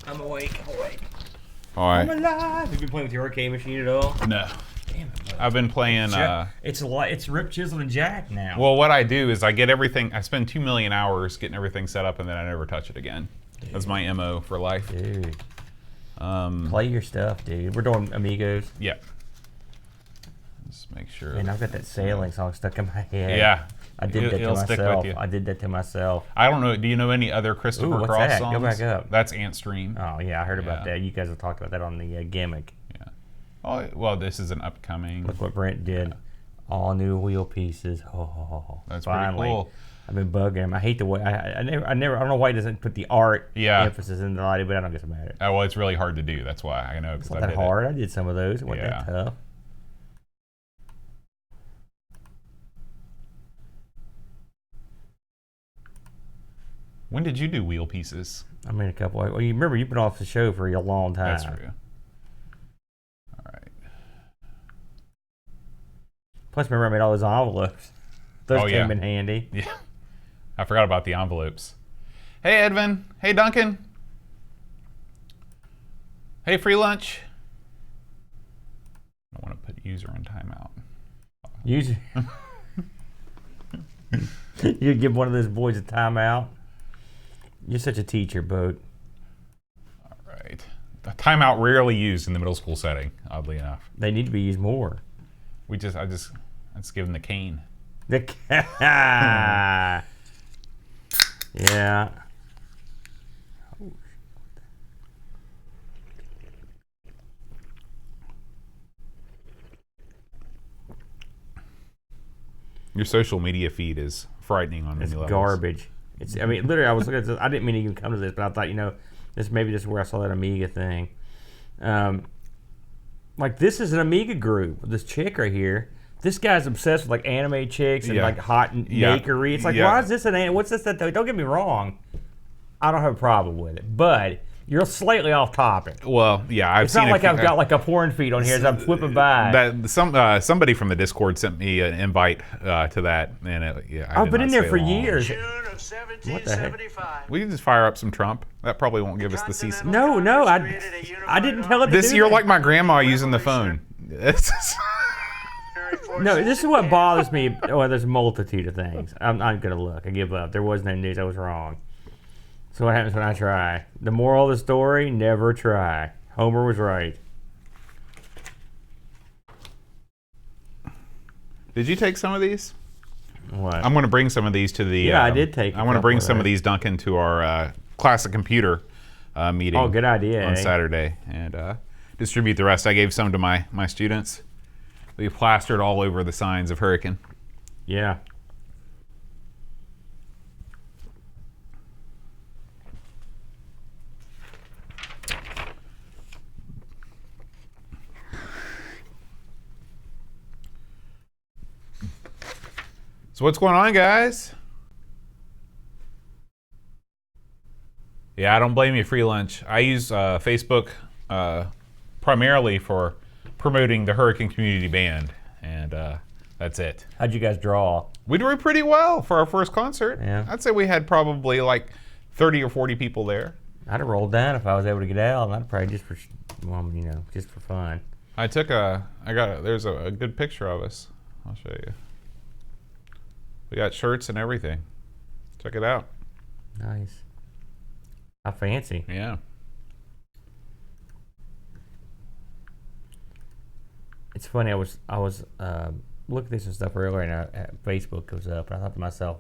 I'm awake. All right. I'm alive. Have you been playing with your arcade machine at all? No. Damn it. I've been playing. It's ripped, chiseled, and jacked now. Well, what I do is I get everything. I spend 2 million hours getting everything set up, and then I never touch it again. Dude. That's my MO for life. Dude. Play your stuff, dude. We're doing Amigos. Yep. Just make sure. And I've got that sailing song stuck in my head. Yeah. I did that to myself. Stick with you. I did that to myself. I don't know. Do you know any other Christopher what's Cross that? songs? Go back up. That's Ant Stream. Oh yeah, I heard about that. You guys have talked about that on the gimmick. Yeah. Oh well, this is an upcoming. Look what Brent did. Yeah. All new wheel pieces. Oh, that's finally. Pretty cool. I've been bugging him. I hate the way I don't know why he doesn't put the art emphasis in the lighting, but I don't guess about it. Oh well, it's really hard to do. That's why I know. It's not that hard. I did some of those. It wasn't that tough. When did you do wheel pieces? I mean, a couple. Well, you remember you've been off the show for a long time. That's true. All right. Plus, remember I made all those envelopes. Those came in handy. Yeah. I forgot about the envelopes. Hey, Edvin. Hey, Duncan. Hey, free lunch. I want to put user on timeout. User. You give one of those boys a timeout. You're such a teacher, Boat. All right. A timeout rarely used in the middle school setting, oddly enough. They need to be used more. I just give them the cane. Yeah. Your social media feed is frightening on many levels. It's garbage. I mean, literally, I was looking at this. I didn't mean to even come to this, but I thought, this is where I saw that Amiga thing. Like, this is an Amiga group. This chick right here. This guy's obsessed with, like, anime chicks and, like, hot nakery. It's like, why is this what's this? Don't get me wrong. I don't have a problem with it. But you're slightly off topic. Well, yeah, it's not like I've got, like, a porn feed on here as I'm flipping by. Somebody from the Discord sent me an invite to that. And I've been in there for years. June of 1775. We can just fire up some Trump. That probably won't give us the cease. No, I didn't tell it to this. You're like my grandma using the phone. No, this is what bothers me. Well, there's a multitude of things. I'm not going to look. I give up. There was no news. I was wrong. So what happens when I try? The moral of the story, never try. Homer was right. Did you take some of these? What? I'm going to bring some of these to the... Yeah, I did take I want to bring some of these, Duncan, to our Classic Computer meeting. Oh, good idea, on Saturday. And distribute the rest. I gave some to my students. We plastered all over the signs of Hurricane. Yeah. So what's going on, guys? Yeah, I don't blame you, free lunch. I use Facebook primarily for promoting the Hurricane Community Band, and that's it. How'd you guys draw? We did pretty well for our first concert. Yeah. I'd say we had probably like 30 or 40 people there. I'd have rolled down if I was able to get out, and I'd probably just for fun. There's a good picture of us. I'll show you. We got shirts and everything. Check it out. Nice. How fancy. Yeah. It's funny. I was looking at this and stuff earlier, and Facebook goes up, and I thought to myself,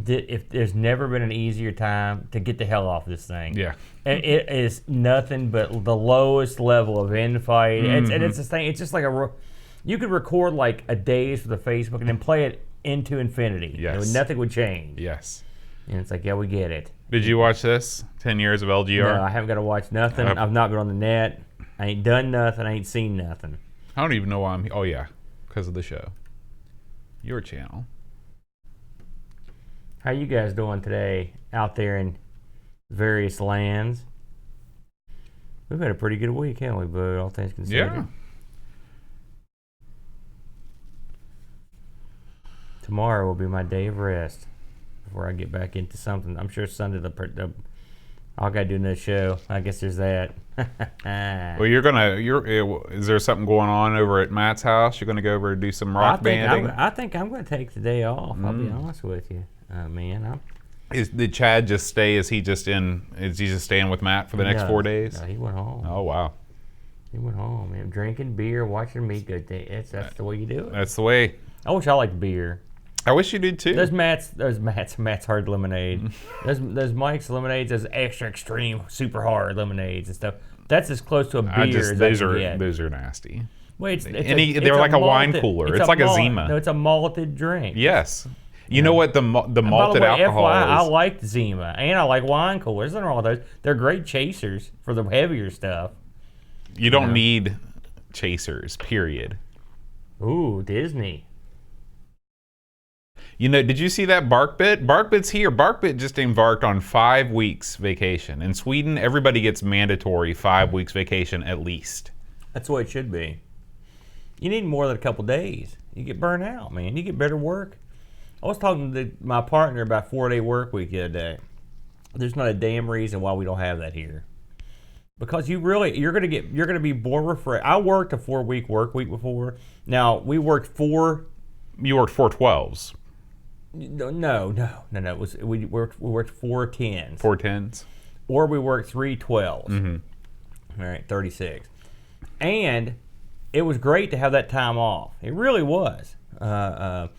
if there's never been an easier time to get the hell off this thing. Yeah. It is nothing but the lowest level of infight. Mm-hmm. And it's this thing. It's just like you could record like a day's for the Facebook and then play it into infinity. Yes. Nothing would change. Yes. And it's like, yeah, we get it. Did you watch this? 10 years of LGR? No, I haven't got to watch nothing. I've not been on the net. I ain't done nothing. I ain't seen nothing. I don't even know why I'm here. Oh, yeah, because of the show. Your channel. How you guys doing today out there in various lands? We've had a pretty good week, haven't we, bud? All things considered. Yeah. Tomorrow will be my day of rest before I get back into something. I'm sure Sunday I gotta do another show. I guess there's that. Well, is there something going on over at Matt's house? You're gonna go over and do some rock banding? I think I'm gonna take the day off. I'll be honest with you, man. Did Chad just stay? Is he just staying with Matt for the next 4 days? No, he went home. Oh wow. He went home, man. Drinking beer, watching Amiga. That's the way you do it. That's the way. I wish I liked beer. I wish you did too. There's Matt's hard lemonade. There's Mike's lemonades. There's extra extreme, super hard lemonades and stuff. That's as close to a beer as those are nasty. Well, they're like a wine cooler. It's like a Zima. No, it's a malted drink. Yes. You know what the malted alcohol FYI, is? I like Zima and I like wine coolers. Nothing wrong with those. They're great chasers for the heavier stuff. You don't need chasers. Period. Ooh, Disney. Did you see that BarkBit? BarkBit's here. BarkBit just embarked on 5 weeks vacation. In Sweden, everybody gets mandatory 5 weeks vacation at least. That's the way it should be. You need more than a couple days. You get burnt out, man. You get better work. I was talking to my partner about 4-day work week the other day. There's not a damn reason why we don't have that here. Because you're gonna be more refreshed. I worked a 4-week work week before. Now we worked 4. You worked 4 12s. No. We worked 4 10s. 4 10s. Or we worked 3 12s. Mm-hmm. All right, 36. And it was great to have that time off. It really was. Now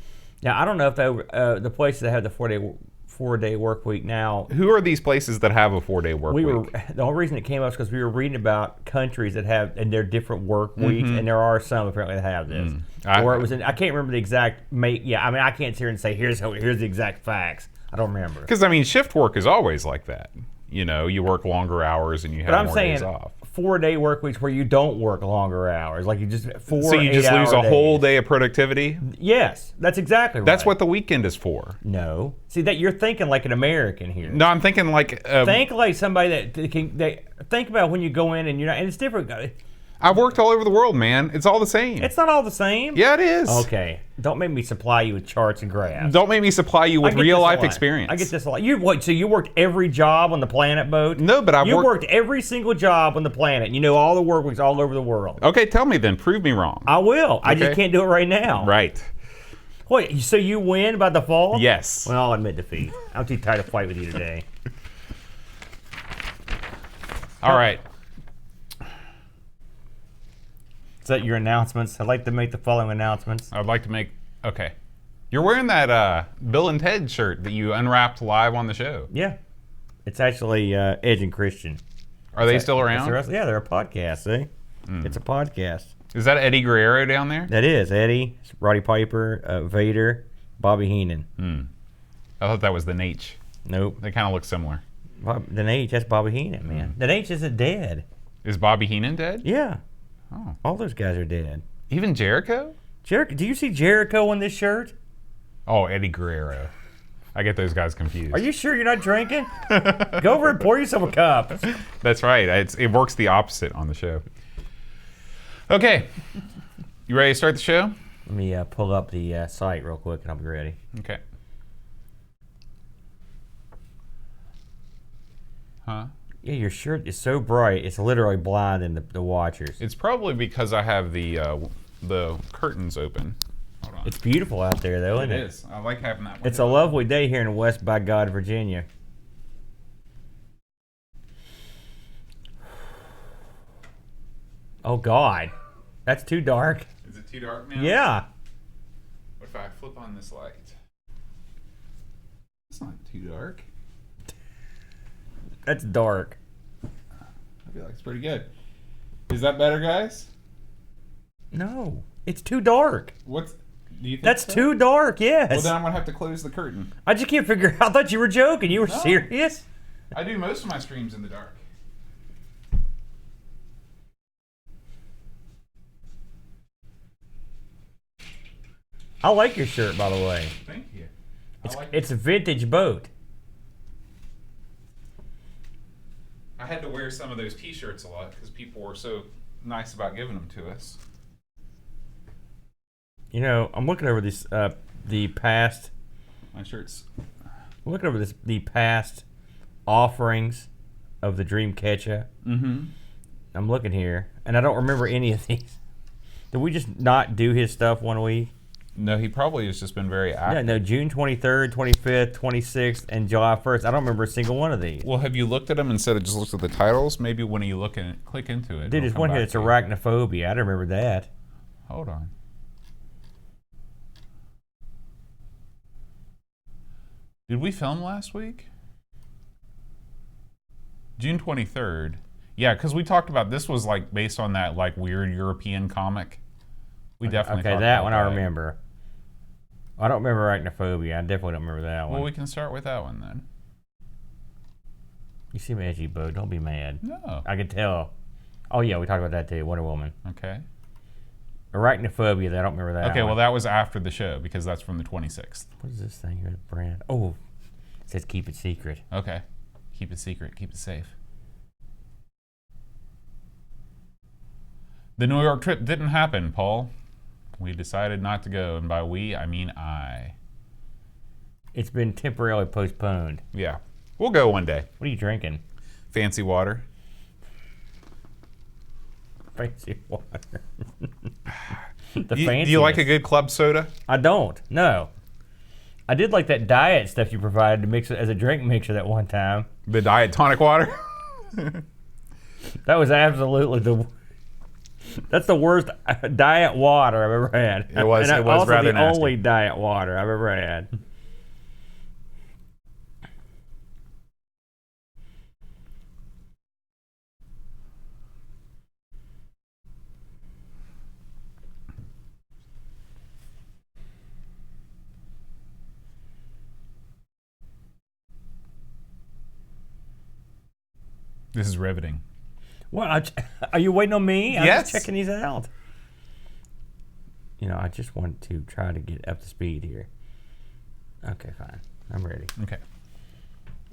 I don't know if the places that have the 4-day work week now. Who are these places that have a 4-day work week? The only reason it came up is because we were reading about countries that have and their different work weeks, and there are some apparently that have this. Or it was I can't remember the exact. I can't sit here and say here's the exact facts. I don't remember. Because shift work is always like that. You work longer hours and you have more days off. 4-day work weeks where you don't work longer hours, like you just 4. So you just lose a whole day of productivity. Yes, that's exactly right. That's what the weekend is for. No, see that you're thinking like an American here. No, I'm thinking like think like somebody that can. Think about when you go in and you're not, and it's different. I've worked all over the world, man. It's all the same. It's not all the same. Yeah, it is. Okay. Don't make me supply you with charts and graphs. Don't make me supply you with real life experience. I get this a lot. So you worked every job on the planet boat? No, but you worked every single job on the planet. You know all the work weeks all over the world. Okay, tell me then. Prove me wrong. I will. I just can't do it right now. Right. Wait, so you win by default? Yes. Well, I'll admit defeat. I'm too tired to fight with you today. All right. Is that your announcements? I'd like to make the following announcements. I'd like to make... Okay. You're wearing that Bill and Ted shirt that you unwrapped live on the show. Yeah. It's actually Edge and Christian. Are they still around? Yeah, they're a podcast, see? It's a podcast. Is that Eddie Guerrero down there? That is. Eddie, Roddy Piper, Vader, Bobby Heenan. I thought that was the Nate. Nope. They kind of look similar. The Nate, that's Bobby Heenan, man. The Nate isn't dead. Is Bobby Heenan dead? Yeah. Oh. All those guys are dead. Even Jericho? Do you see Jericho on this shirt? Oh, Eddie Guerrero. I get those guys confused. Are you sure you're not drinking? Go over and pour yourself a cup. That's right. It works the opposite on the show. Okay. You ready to start the show? Let me pull up the site real quick and I'll be ready. Okay. Huh? Yeah, your shirt is so bright, it's literally blinding the watchers. It's probably because I have the curtains open. Hold on. It's beautiful out there, though, isn't it? It is. I like having that. It's a lovely day here in West by God, Virginia. Oh, God. That's too dark. Is it too dark now? Yeah. What if I flip on this light? It's not too dark. That's dark. I feel like it's pretty good. Is that better, guys? No. It's too dark. Do you think That's too dark, yes. Well, then I'm going to have to close the curtain. I just can't figure out. I thought you were joking. You were serious? I do most of my streams in the dark. I like your shirt, by the way. Thank you. It's a vintage boat. I had to wear some of those t-shirts a lot because people were so nice about giving them to us. You know, I'm looking over this, the past... My shirts. I'm looking over the past offerings of the Dreamcatcher. Mm-hmm. I'm looking here, and I don't remember any of these. Did we just not do his stuff one week? No, he probably has just been very active. No, June 23rd, 25th, 26th, and July 1st. I don't remember a single one of these. Well, have you looked at them instead of just looked at the titles? Maybe when you look and click into it. Dude, there's one here that's Arachnophobia. I don't remember that. Hold on. Did we film last week? June 23rd. Yeah, because we talked about this was like based on that like weird European comic. We definitely okay, that one I remember. I don't remember Arachnophobia. I definitely don't remember that one. Well, we can start with that one then. You seem edgy, Bo. Don't be mad. No. I can tell. Oh, yeah, we talked about that too. Wonder Woman. Okay. Arachnophobia, I don't remember that Okay, one. well, that was after the show because that's from the 26th. What is this thing here? Brand. Oh, it says keep it secret. Okay. Keep it secret. Keep it safe. The New York trip didn't happen, Paul. We decided not to go, and by we, I mean I. It's been temporarily postponed. Yeah. We'll go one day. What are you drinking? Fancy water. Fancy water. Do you like a good club soda? I don't. No. I did like that diet stuff you provided to mix it as a drink mixer that one time. The diet tonic water? That was absolutely that's the worst diet water I've ever had. It was also rather the nasty. only diet water I've ever had. This is riveting. What? Are you waiting on me? I'm Yes. just checking these out. You know, I just want to try to get up to speed here. Okay, fine. I'm ready. Okay.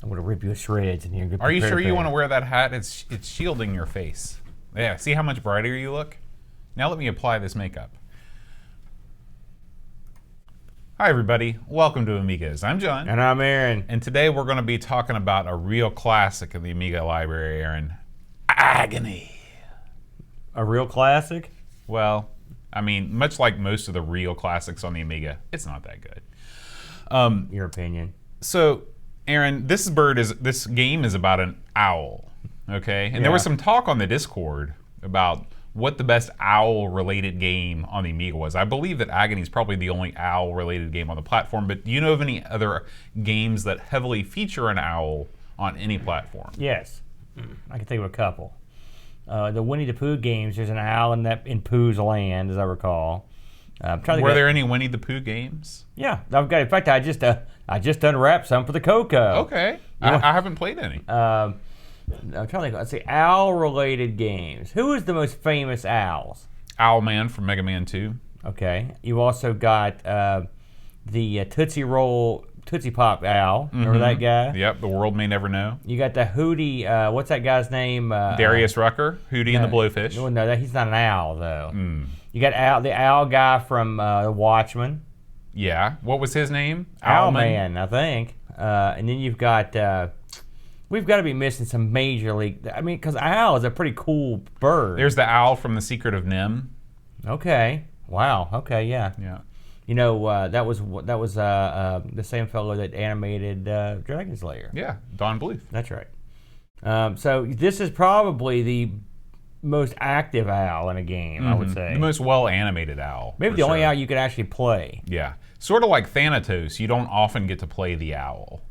I'm going to rip you to shreds in here. Are you sure you want to wear that hat? It's shielding your face. Yeah, see how much brighter you look? Now let me apply this makeup. Hi everybody, welcome to Amigos. I'm John. And I'm Aaron. And today we're going to be talking about a real classic of the Amiga library, Aaron. Agony. A real classic? Well, I mean, much like most of the real classics on the Amiga, it's not that good. Your opinion. So, Aaron, this game is about an owl, okay? And there Yeah. was some talk on the Discord about what the best owl-related game on the Amiga was. I believe that Agony is probably the only owl-related game on the platform, but do you know of any other games that heavily feature an owl on any platform? Yes. I can think of a couple. The Winnie the Pooh games, there's an owl in Pooh's land, as I recall. Were there any Winnie the Pooh games? Yeah, I've got. In fact, I just unwrapped some for the Coco. Okay, I haven't played any. I'm trying to think. Let's see, owl-related games. Who is the most famous owls? Owlman from Mega Man 2. Okay. You also got the Tootsie Pop owl. Remember that guy? Yep, the world may never know. You got the Hootie. What's that guy's name? Darius Rucker, Hootie and the Blowfish. No, he's not an owl though. You got the owl guy from The Watchmen. Yeah. What was his name? Owlman, I think. And then you've got. We've got to be missing some major league. I mean, because owl is a pretty cool bird. There's the owl from The Secret of Nim. Okay. Wow. Okay. Yeah. Yeah. You know, that was the same fellow that animated Dragon Slayer. Yeah, Don Bluth. That's right. So this is probably the most active owl in a game, I would say. The most well-animated owl. Maybe the only owl you could actually play. Yeah. Sort of like Thanatos, you don't often get to play the owl.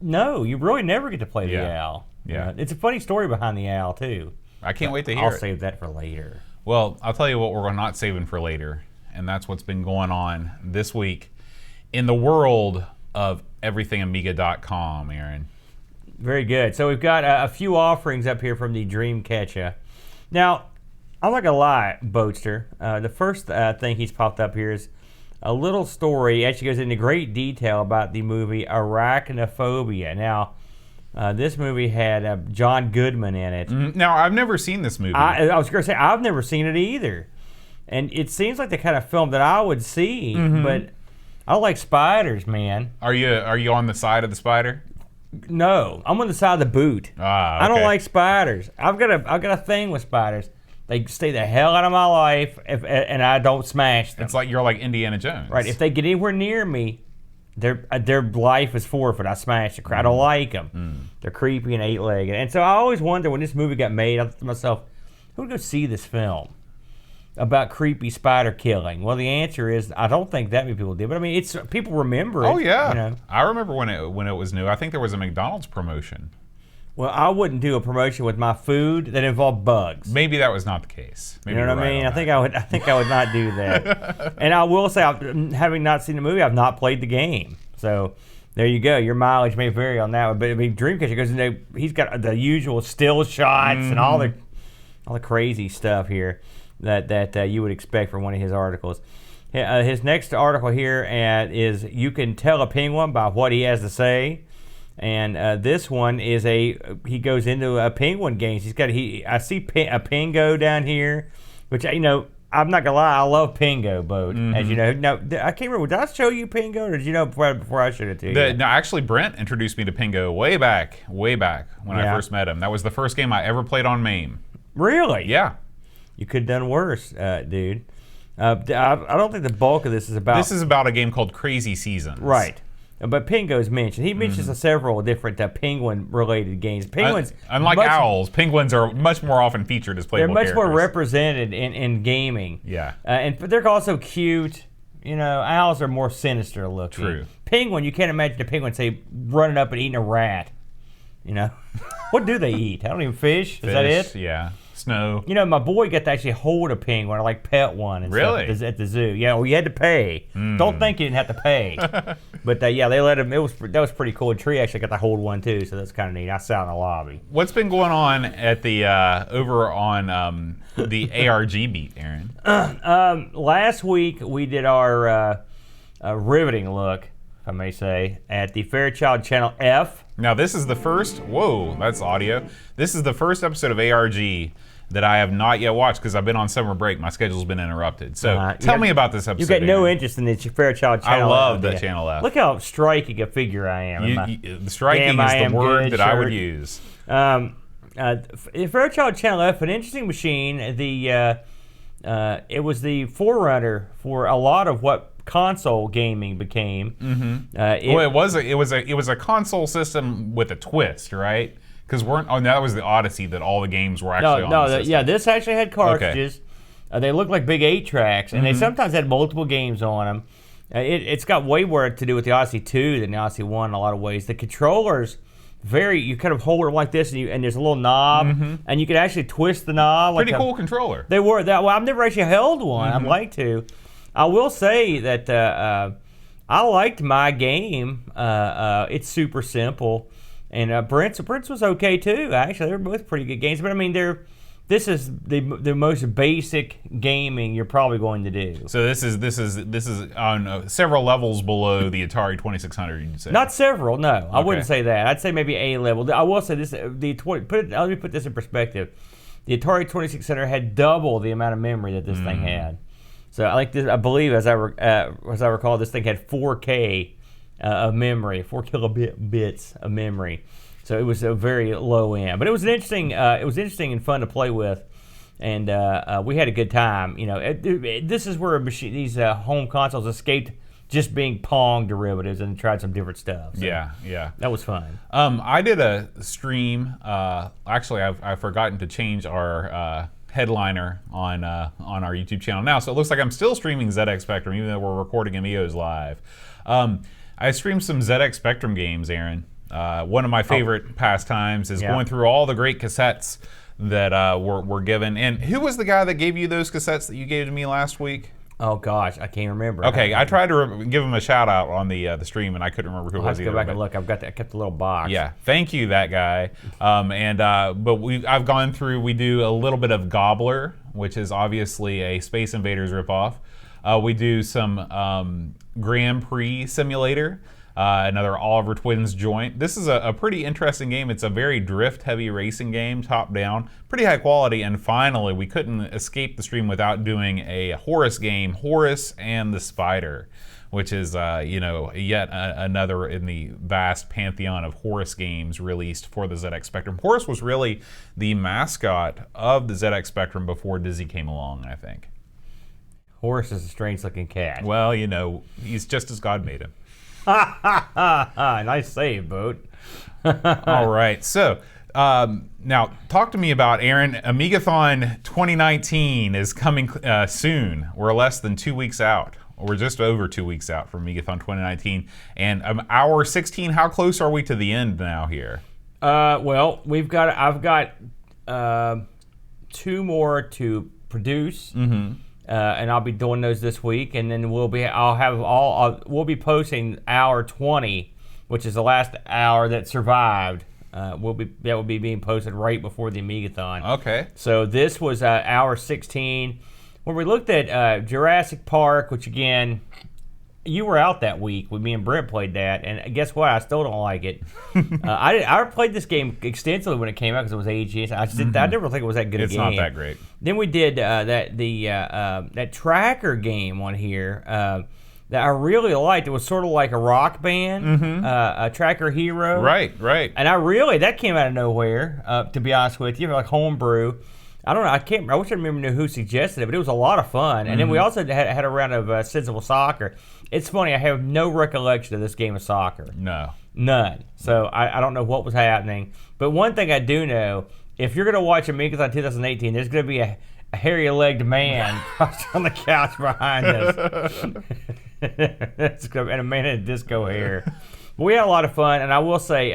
No, you really never get to play the owl. Yeah. It's a funny story behind the owl, too. I can't wait to hear I'll it. save that for later. Well, I'll tell you what we're not saving for later, and that's what's been going on this week in the world of everythingamiga.com, Aaron. Very good. So we've got a few offerings up here from the Dreamcatcher. Now, I'm not going to lie, Boatster. The first thing he's popped up here is a little story. It actually goes into great detail about the movie Arachnophobia. Now, this movie had John Goodman in it. Now, I've never seen this movie. I was going to say, I've never seen it either. And it seems like the kind of film that I would see, but I like spiders, man. Are you on the side of the spider? No, I'm on the side of the boot. Ah, okay. I don't like spiders. I've got a thing with spiders. They stay the hell out of my life, and I don't smash them. It's like you're like Indiana Jones. Right. If they get anywhere near me, their life is forfeit. I smash the crap. I don't like them. They're creepy and 8-legged. And so I always wonder, when this movie got made, I thought to myself, who would go see this film about creepy spider killing? Well, the answer is I don't think that many people did. But I mean, it's people remember it. Oh yeah. You know? I remember when it was new. I think there was a McDonald's promotion. Well, I wouldn't do a promotion with my food that involved bugs. Maybe that was not the case. Maybe you know what I mean? I think I would not do that. And I will say, having not seen the movie, I've not played the game. So there you go. Your mileage may vary on that one. But I mean, Dreamcatcher goes, he's got the usual still shots and all the crazy stuff here that you would expect from one of his articles. His next article here is "You Can Tell a Penguin by What He Has to Say." And this one is he goes into penguin games. I see a Pingo down here, which I'm not gonna lie, I love Pingo boat. As you know, now I can't remember. Did I show you Pingo, or did you know before I showed it to you? No, actually, Brent introduced me to Pingo way back when I first met him. That was the first game I ever played on MAME. Really? Yeah. You could have done worse, dude. I don't think the bulk of this is about. This is about a game called Crazy Seasons. Right. But Pingo's mentioned. He mentions several different penguin-related games. Penguins, unlike owls, penguins are much more often featured as playable characters. They're much more represented in gaming. Yeah. And they're also cute. Owls are more sinister looking. True. Penguin, you can't imagine a penguin, say, running up and eating a rat. What do they eat? I don't even fish. Is that it? Yeah. Snow. My boy got to actually hold a penguin, or like pet one and really? stuff at the zoo. Yeah, well, you had to pay. Don't think you didn't have to pay. But they let him. That was pretty cool. Tree actually got to hold one too, so that's kind of neat. I sat in the lobby. What's been going on at the over on the ARG beat, Aaron? Last week we did our riveting look, if I may say, at the Fairchild Channel F. Now this is the first. Whoa, that's audio. This is the first episode of ARG that I have not yet watched because I've been on summer break. My schedule's been interrupted. So tell me about this episode. You got no interest in the Fairchild Channel F. I love love the Channel F. Look how striking a figure I am. The striking is the word that I would use. Fairchild Channel F, an interesting machine. It was the forerunner for a lot of what console gaming became. It was a console system with a twist, right? Because that was the Odyssey that all the games were actually on. The system. Yeah, this actually had cartridges. Okay. They looked like big 8-tracks, and they sometimes had multiple games on them. It's got way more to do with the Odyssey 2 than the Odyssey 1 in a lot of ways. The controllers, you kind of hold it like this, and there's a little knob, and you could actually twist the knob. Pretty cool controller. They were. Well, I've never actually held one. I'd like to. I will say that I liked my game. It's super simple. And Brent's was okay too. Actually, they were both pretty good games. But I mean, this is the most basic gaming you're probably going to do. So this is on several levels below the Atari 2600. You'd say? Not several. No, okay. I wouldn't say that. I'd say maybe A level. I will say this. Let me put this in perspective. The Atari 2600 had double the amount of memory that this thing had. So I believe, as I recall, this thing had 4K. Of memory, 4 kilobits of memory, so it was a very low end. But it was interesting and fun to play with, and we had a good time. This is where these home consoles escaped just being Pong derivatives and tried some different stuff. So yeah, that was fun. I did a stream. Actually, I've forgotten to change our headliner on our YouTube channel now, so it looks like I'm still streaming ZX Spectrum, even though we're recording Amigos live. I streamed some ZX Spectrum games, Aaron. One of my favorite pastimes is going through all the great cassettes that were given. And who was the guy that gave you those cassettes that you gave to me last week? Oh gosh, I can't remember. Okay, I tried to give him a shout out on the stream, and I couldn't remember who it was. I'll have to go back and look. I kept a little box. Yeah, thank you, that guy. But I've gone through. We do a little bit of Gobbler, which is obviously a Space Invaders ripoff. We do some Grand Prix Simulator, another Oliver Twins joint. This is a pretty interesting game. It's a very drift-heavy racing game, top-down, pretty high quality. And finally, we couldn't escape the stream without doing a Horus game, Horus and the Spider, which is yet another in the vast pantheon of Horus games released for the ZX Spectrum. Horus was really the mascot of the ZX Spectrum before Dizzy came along, I think. Horus is a strange-looking cat. Well, he's just as God made him. Nice save, Boat. All right, so now talk to me about, Aaron, Amigathon 2019 is coming soon. We're less than 2 weeks out. We're just over 2 weeks out from Amigathon 2019. And hour 16, how close are we to the end now here? Well, I've got 2 more to produce. Mm-hmm. And I'll be doing those this week, and then we'll be posting hour 20, which is the last hour that survived. That will be being posted right before the Amigathon. Okay. So this was hour 16, where we looked at Jurassic Park, which again, you were out that week when me and Brent played that, and guess what? I still don't like it. I played this game extensively when it came out because it was ages. I never think it was that good a game. It's not that great. Then we did that tracker game on here that I really liked. It was sort of like a Rock Band, a Tracker Hero. Right. And that came out of nowhere. To be honest with you, like homebrew. I don't know. I wish I knew who suggested it, but it was a lot of fun. And then we also had a round of Sensible Soccer. It's funny. I have no recollection of this game of soccer. No. None. So I don't know what was happening. But one thing I do know, if you're going to watch Amigathon 2018, there's going to be a hairy-legged man crouched on the couch behind us. And a man in disco hair. But we had a lot of fun. And I will say...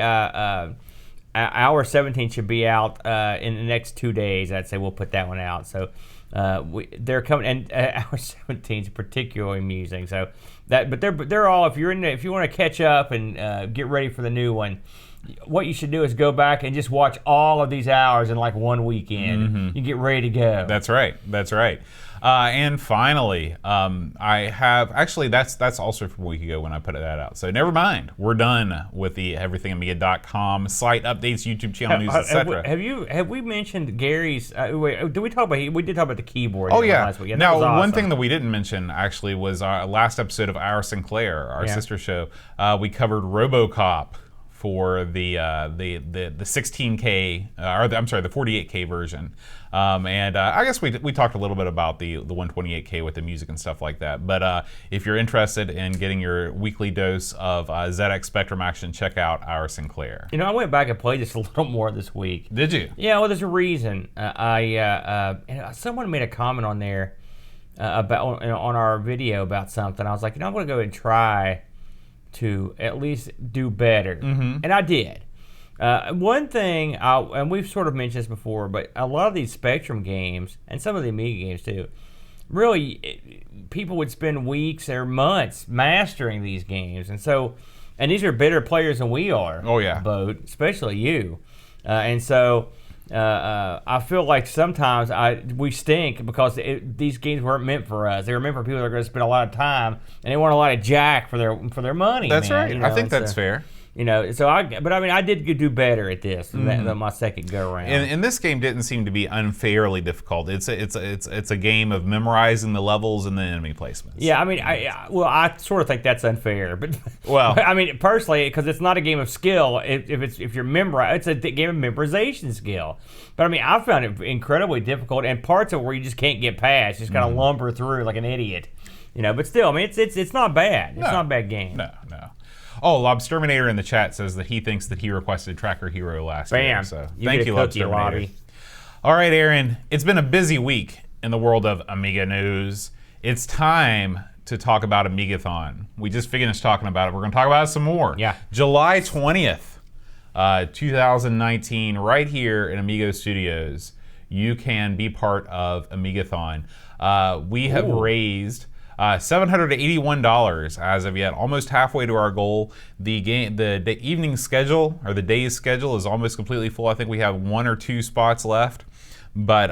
hour 17 should be out in the next 2 days. I'd say we'll put that one out. So they're coming, and hour 17 is particularly amusing. So but they're all, if you want to catch up and get ready for the new one, what you should do is go back and just watch all of these hours in like one weekend. Mm-hmm. You get ready to go. That's right. And finally, I have, actually that's also from a week ago when I put that out. So never mind, we're done with the everythingamiga.com site updates, YouTube channel news, etc. Have we mentioned Gary's? We did talk about the keyboard. Oh yeah. Last week. Now awesome. One thing that we didn't mention actually was our last episode of Our Sinclair, our sister show. We covered RoboCop for the 16K, the 48K version. And I guess we talked a little bit about the 128K with the music and stuff like that. But if you're interested in getting your weekly dose of ZX Spectrum action, check out Our Sinclair. I went back and played this a little more this week. Did you? Yeah, well, there's a reason. Someone made a comment on there about on our video about something. I was like, I'm going to go and try to at least do better. Mm-hmm. And I did. One thing, and we've sort of mentioned this before, but a lot of these Spectrum games, and some of the Amiga games too, really, people would spend weeks or months mastering these games. And these are better players than we are. Oh, yeah. Boat, especially you. And so I feel like sometimes we stink because these games weren't meant for us. They were meant for people that are going to spend a lot of time and they want a lot of jack for their money. That's man. right. I think that's fair. I did do better at this than my second go around. And this game didn't seem to be unfairly difficult. It's a game of memorizing the levels and the enemy placements. Yeah, I sort of think that's unfair, but well, personally, because it's not a game of skill. If you're it's a game of memorization skill. But I found it incredibly difficult, and parts of it where you just can't get past, you just gotta lumber through like an idiot. But still, it's not bad. It's not a bad game. No. Oh, Lobsterminator in the chat says that he thinks that he requested Tracker Hero last year. So thank you, Lobsterminator. All right, Aaron. It's been a busy week in the world of Amiga news. It's time to talk about Amigathon. We just finished talking about it. We're going to talk about it some more. Yeah. July 20th, 2019, right here in Amigo Studios. You can be part of Amigathon. We have raised $781 as of yet, almost halfway to our goal. The evening schedule, or the day's schedule, is almost completely full. I think we have 1 or 2 spots left. But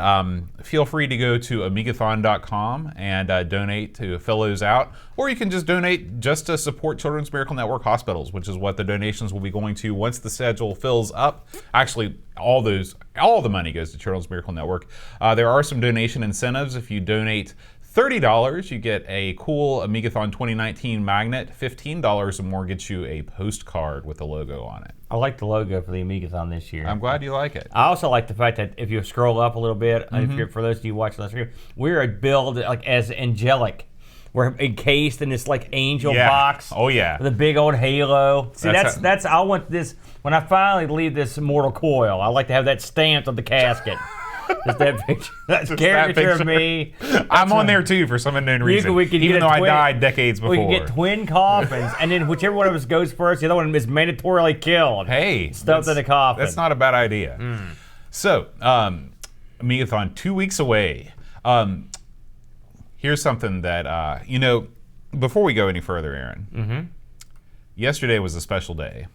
feel free to go to amigathon.com and donate to fill those out. Or you can just donate just to support Children's Miracle Network hospitals, which is what the donations will be going to once the schedule fills up. Actually, all the money goes to Children's Miracle Network. There are some donation incentives if you donate $30, you get a cool Amigathon 2019 magnet. $15 or more gets you a postcard with the logo on it. I like the logo for the Amigathon this year. I'm glad you like it. I also like the fact that if you scroll up a little bit, for those of you watching on screen, we're billed like as angelic. We're encased in this like angel box. Oh yeah. With a big old halo. See, that's I want this when I finally leave this mortal coil. I like to have that stamped on the casket. Just that picture. That's caricature of me. I'm on there too for some unknown reason. Even though I died decades before. We can get twin coffins, and then whichever one of us goes first, the other one is mandatorily killed. Hey, stuffed in the coffin. That's not a bad idea. So, Amigathon 2 weeks away. Here's something that before we go any further, Aaron. Yesterday was a special day.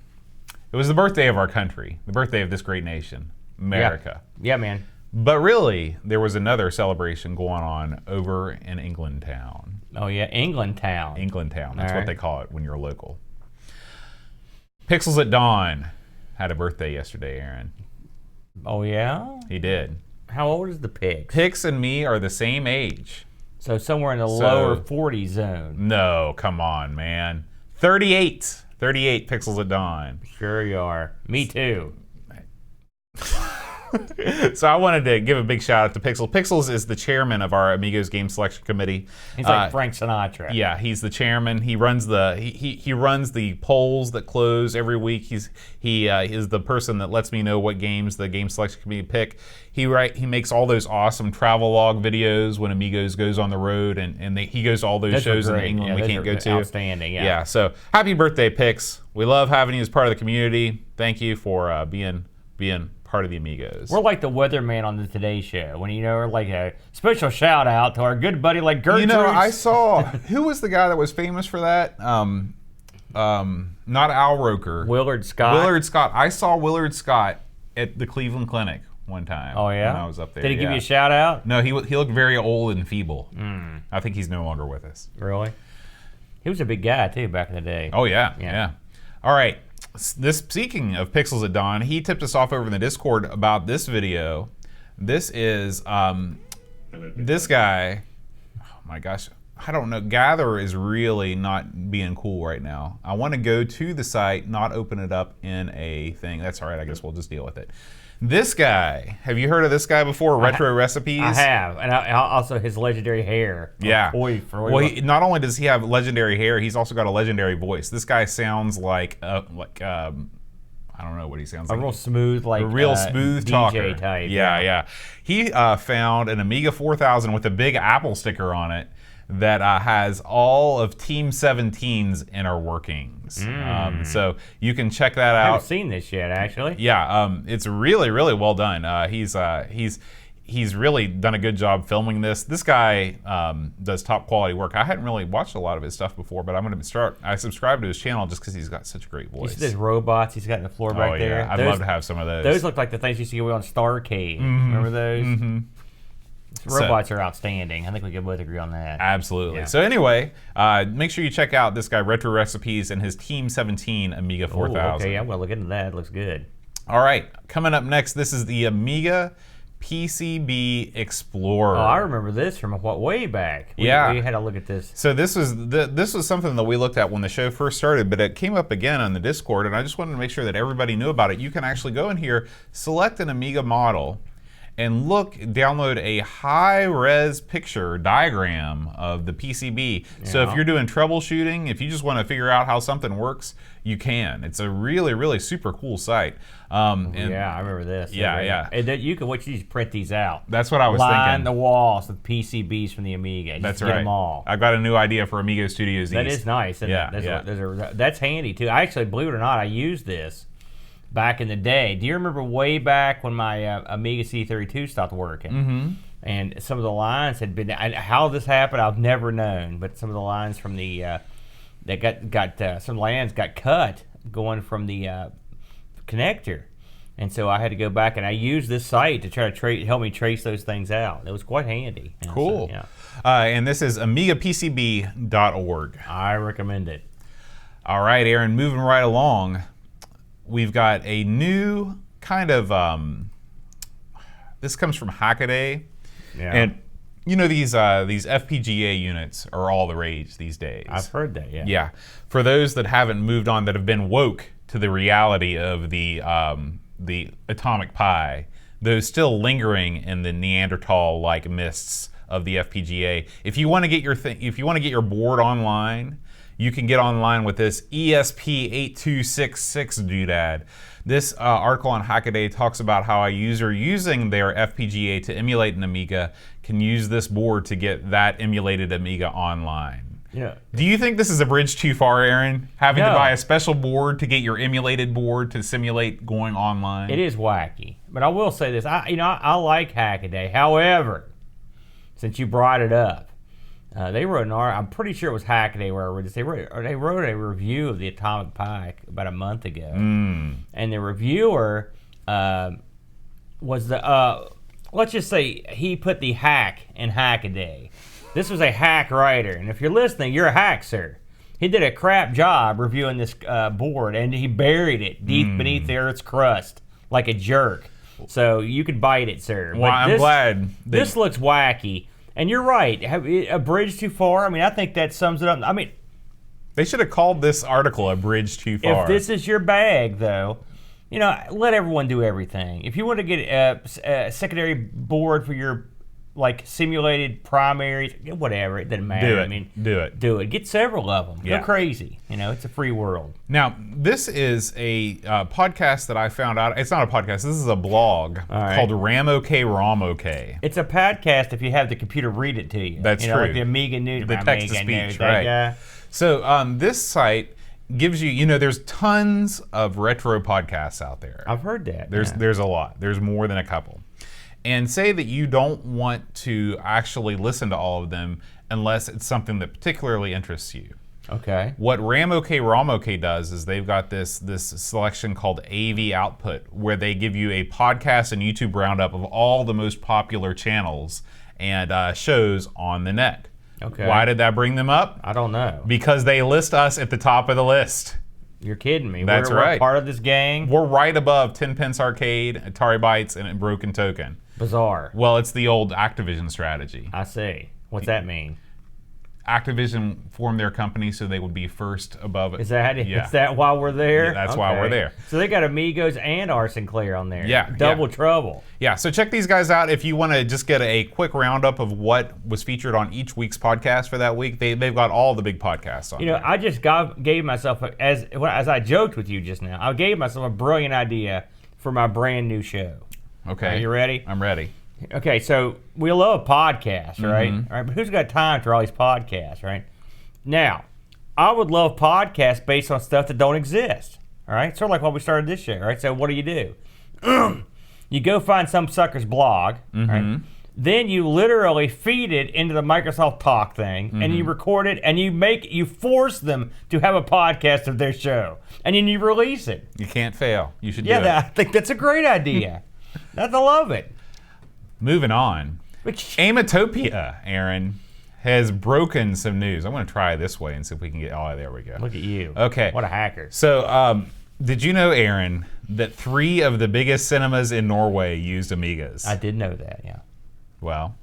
It was the birthday of our country, the birthday of this great nation, America. Yeah, man. But really, there was another celebration going on over in England town. Oh yeah, England town. England town. That's what they call it when you're local. Pixels at Dawn had a birthday yesterday, Aaron. Oh yeah? He did. How old is the Pix? Pix and me are the same age. So somewhere in the lower 40 zone. No, come on, man. 38. 38 Pixels at Dawn. Sure you are. Me too. So I wanted to give a big shout out to Pixels. Pixels is the chairman of our Amigos Game Selection Committee. He's like Frank Sinatra. Yeah, he's the chairman. He runs he runs the polls that close every week. He is the person that lets me know what games the Game Selection Committee pick. He makes all those awesome travel log videos when Amigos goes on the road, and he goes to all those shows in England we can't go to. Outstanding, yeah. Yeah, so happy birthday, Pix. We love having you as part of the community. Thank you for being part of the Amigos. We're like the weatherman on the Today Show. When like a special shout out to our good buddy like Gertrude. I saw who was the guy that was famous for that? Not Al Roker. Willard Scott. Willard Scott. I saw Willard Scott at the Cleveland Clinic one time. Oh yeah. When I was up there. Did he give you a shout out? No, he looked very old and feeble. I think he's no longer with us. Really? He was a big guy too back in the day. Oh yeah. All right. Speaking of Pixels at Dawn, he tipped us off over in the Discord about this video. This is this guy. Oh my gosh, I don't know. Gather is really not being cool right now. I want to go to the site, not open it up in a thing. That's all right. I guess we'll just deal with it. This guy, have you heard of this guy before? Retro Recipes? I have, and also his legendary hair. Yeah. Well, not only does he have legendary hair, he's also got a legendary voice. This guy sounds like I don't know what he sounds like. A real smooth, a real smooth talker. DJ type. Yeah. He found an Amiga 4000 with a big Apple sticker on it that has all of Team 17's inner workings. So you can check that out. I haven't seen this yet, actually. Yeah, it's really, really well done. He's really done a good job filming this. This guy does top quality work. I hadn't really watched a lot of his stuff before, but I'm going to start. I subscribe to his channel just because he's got such a great voice. You see those robots he's got in the floor back there? I'd love to have some of those. Those look like the things you see on Starcade. Remember those? Robots are outstanding. I think we can both agree on that. Absolutely. Yeah. So anyway, make sure you check out this guy, Retro Recipes, and his Team 17 Amiga 4000. Okay, I'm going to look into that. It looks good. All right, coming up next, this is the Amiga PCB Explorer. Oh, I remember this from way back. We had a look at this. So this was something that we looked at when the show first started, but it came up again on the Discord, and I just wanted to make sure that everybody knew about it. You can actually go in here, select an Amiga model, and download a high-res picture diagram of the PCB. Yeah. So if you're doing troubleshooting, if you just want to figure out how something works, you can. It's a really, really super cool site. Yeah, I remember this. Yeah. And you can just print these out. That's what I was thinking. Line the walls with PCBs from the Amiga. That's right. Get them all. I've got a new idea for Amigo Studios East. That is nice. That's handy, too. I actually, believe it or not, I used this back in the day. Do you remember way back when my Amiga C32 stopped working? And some of the lines had been, how this happened, I've never known, but some of the lines from the, some lands got cut going from the connector. And so I had to go back and I used this site to try to help me trace those things out. It was quite handy. Cool. So, and this is AmigaPCB.org. I recommend it. All right, Aaron, moving right along. We've got a new kind of, this comes from Hackaday. Yeah. And You know, these FPGA units are all the rage these days. I've heard that, yeah. Yeah. For those that haven't moved on, that have been woke to the reality of the atomic Pi, those still lingering in the Neanderthal-like mists of the FPGA. If you want to get your board online, you can get online with this ESP8266 doodad. This article on Hackaday talks about how a user using their FPGA to emulate an Amiga can use this board to get that emulated Amiga online. Yeah. Do you think this is a bridge too far, Aaron? Having No. to buy a special board to get your emulated board to simulate going online? It is wacky. But I will say this. I like Hackaday. However, since you brought it up, they wrote an article. I'm pretty sure it was Hackaday where I read this. They wrote a review of the Atomic Pi about a month ago, and the reviewer was let's just say he put the hack in Hackaday. This was a hack writer, and if you're listening, you're a hack, sir. He did a crap job reviewing this board, and he buried it deep beneath the Earth's crust like a jerk. So you could bite it, sir. Well, I'm glad. This looks wacky. And you're right. A bridge too far? I mean, I think that sums it up. I mean, they should have called this article a bridge too far. If this is your bag, though, let everyone do everything. If you want to get a secondary board for your simulated primaries, whatever, it doesn't matter. Do it. I mean, do it. Do it. Get several of them. Yeah. Go crazy. It's a free world. Now, this is a podcast that I found out. It's not a podcast. This is a blog called RamOK. It's a podcast if you have the computer read it to you. That's true. Like the Amiga News. The text-to-speech, News, right. So this site gives you, there's tons of retro podcasts out there. I've heard that. There's a lot. There's more than a couple. And say that you don't want to actually listen to all of them unless it's something that particularly interests you. Okay. What RamOK does is they've got this selection called AV Output, where they give you a podcast and YouTube roundup of all the most popular channels and shows on the net. Okay. Why did that bring them up? I don't know. Because they list us at the top of the list. You're kidding me. That's we're right. Part of this gang. We're right above 10 Pence Arcade, Atari Bytes, and Broken Token. Bizarre. Well, it's the old Activision strategy. I see. What's that mean? Activision formed their company so they would be first above it. Is that Yeah. Is that why we're there? Yeah, that's why we're there. So they got Amigos and our Sinclair on there. Yeah, Double yeah. trouble. Yeah, so check these guys out if you want to just get a quick roundup of what was featured on each week's podcast for that week. They've got all the big podcasts on there. I just gave myself, as I joked with you just now, I gave myself a brilliant idea for my brand new show. Okay. Are you ready? I'm ready. Okay, so we love podcasts, right? Mm-hmm. All right, but who's got time for all these podcasts, right? Now, I would love podcasts based on stuff that don't exist, all right? Sort of like when we started this show, right? So what do? You go find some sucker's blog, right? Then you literally feed it into the Microsoft Talk thing, and you record it, and you force them to have a podcast of their show, and then you release it. You can't fail. You should do it. Yeah, I think that's a great idea. I love it. Moving on. Amatopia, Aaron, has broken some news. I'm going to try this way and see if we can get... Oh, there we go. Look at you. Okay. What a hacker. So, did you know, Aaron, that 3 of the biggest cinemas in Norway used Amigas? I did know that, yeah. Well,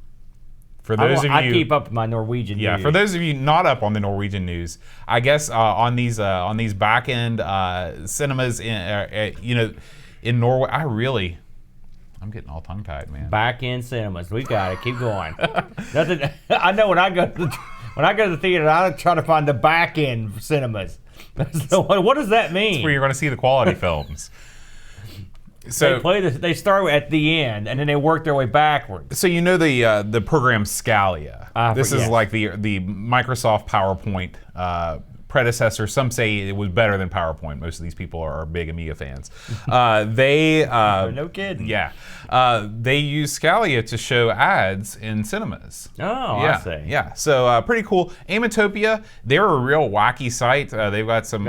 for those of you... I keep up with my Norwegian news. Yeah, for those of you not up on the Norwegian news, I guess on these back-end cinemas in Norway, I'm getting all tongue-tied, man. Back-end cinemas. We got it. Keep going. I know when I go to the theater, I try to find the back-end cinemas. So what does that mean? That's where you're going to see the quality films. So they start at the end and then they work their way backwards. So you know the program Scalia. This is yes. like the Microsoft PowerPoint predecessor. Some say it was better than PowerPoint. Most of these people are big Amiga fans. No kidding. Yeah. They use Scalia to show ads in cinemas. Oh, yeah, I see. Yeah. So pretty cool. Amatopia, they're a real wacky site. They've got some.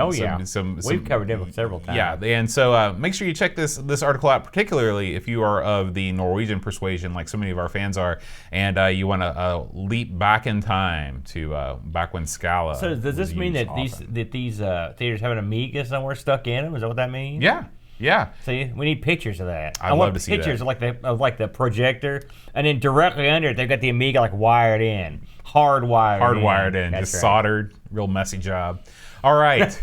We've covered them several times. Yeah, and so make sure you check this article out, particularly if you are of the Norwegian persuasion, like so many of our fans are, and you want to leap back in time to back when Scala. So does this mean that these theaters have an Amiga somewhere stuck in them? Is that what that means? Yeah. Yeah. See, we need pictures of that. I'd love to see pictures that. of like the projector, and then directly under it, they've got the Amiga like wired in, hardwired in. Just soldered. Real messy job. All right.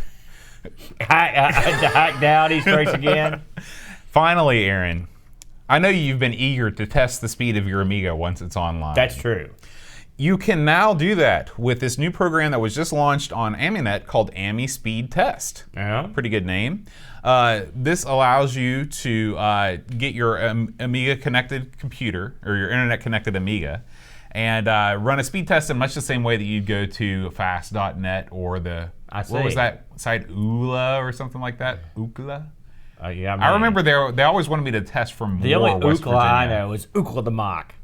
Hacked out. He strikes again. Finally, Aaron, I know you've been eager to test the speed of your Amiga once it's online. That's true. You can now do that with this new program that was just launched on AmiNet called Ami Speed Test. Yeah. Pretty good name. This allows you to get your Amiga connected computer or your internet connected Amiga and run a speed test in much the same way that you'd go to fast.net or the, what was that site, Ookla or something like that? Ookla? Yeah, I remember they always wanted me to test from the only West Ookla I Virginia. know is Ookla the Mock.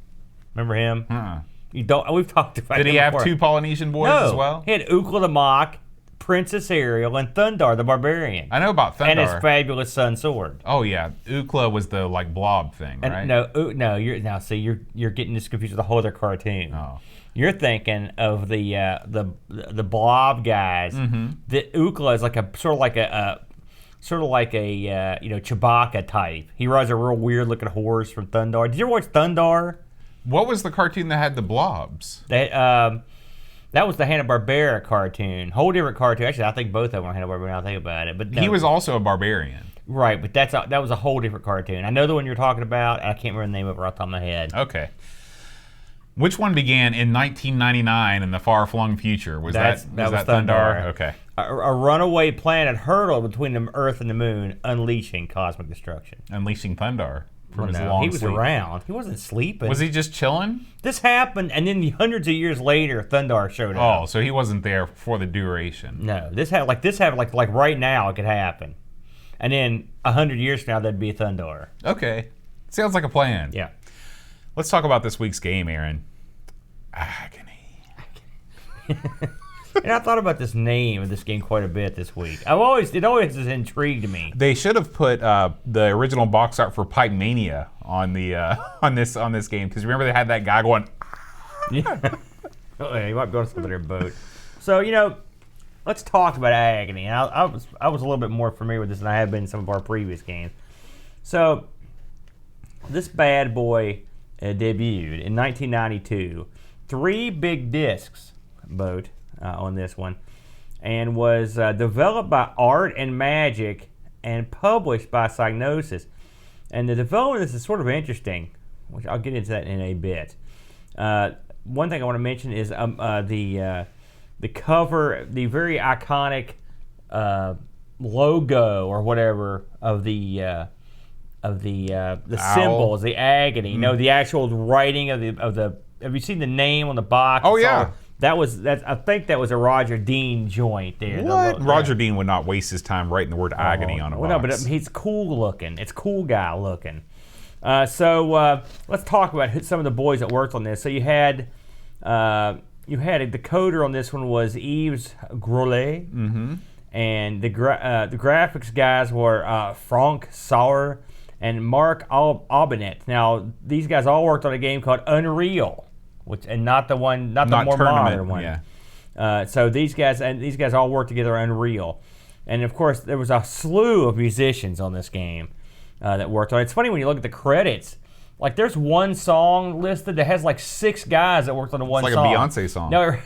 Remember him? Uh-uh. You don't. We've talked about. Did him he have before. 2 Polynesian boys No, as well? he had Ookla the Mock, Princess Ariel, and Thundar the Barbarian. I know about Thundar. And his fabulous son Sword. Oh yeah, Ookla was the like blob thing, right? And no, you're getting this confused with a whole other cartoon. Oh. You're thinking of the blob guys. Mm-hmm. The Ookla is like a sort of like a Chewbacca type. He rides a real weird looking horse from Thundar. Did you ever watch Thundar? What was the cartoon that had the blobs? That was the Hanna-Barbera cartoon. Whole different cartoon. Actually, I think both of them were Hanna-Barbera now I think about it. But no. He was also a barbarian. Right, but that was a whole different cartoon. I know the one you're talking about. I can't remember the name of it off the top of my head. Okay. Which one began in 1999 in the far-flung future? That was Thundar? Okay. A runaway planet hurtled between the Earth and the Moon, unleashing cosmic destruction. Unleashing Thundar from his No, long he was sleep. around. He wasn't sleeping. Was he just chilling? This happened, and then hundreds of years later, Thundar showed up. Oh, so he wasn't there for the duration. No, this happened like right now. It could happen, and then 100 years from now, that'd be a Thundar. Okay. Sounds like a plan. Yeah. Let's talk about this week's game, Aaron. Agony. And I thought about this name of this game quite a bit this week. It always has intrigued me. They should have put the original box art for Pipe Mania on the on this game because remember they had that guy going. Yeah. Oh, yeah, you might be on some of their boat. So let's talk about Agony. I was a little bit more familiar with this than I have been in some of our previous games. So this bad boy debuted in 1992. 3 big discs, boat. On this one, and was developed by Art and Magic and published by Psygnosis. And the development of this is sort of interesting, which I'll get into that in a bit. One thing I want to mention is the cover, the very iconic logo or whatever of the symbols, the Agony. You know, the actual writing of the. Have you seen the name on the box? Oh yeah. I think that was a Roger Dean joint there. What? Roger Dean would not waste his time writing the word agony on a box. No, but he's cool looking. It's cool guy looking. So let's talk about some of the boys that worked on this. So you had a decoder on this one was Yves Grolet, and the graphics guys were Frank Sauer and Mark Aubenet. Now these guys all worked on a game called Unreal. Not the more modern one. Yeah. So these guys all work together on Unreal, and of course there was a slew of musicians on this game that worked on it. It's funny when you look at the credits. Like there's one song listed that has like 6 guys that worked on the one it's song. like a Beyonce song. No,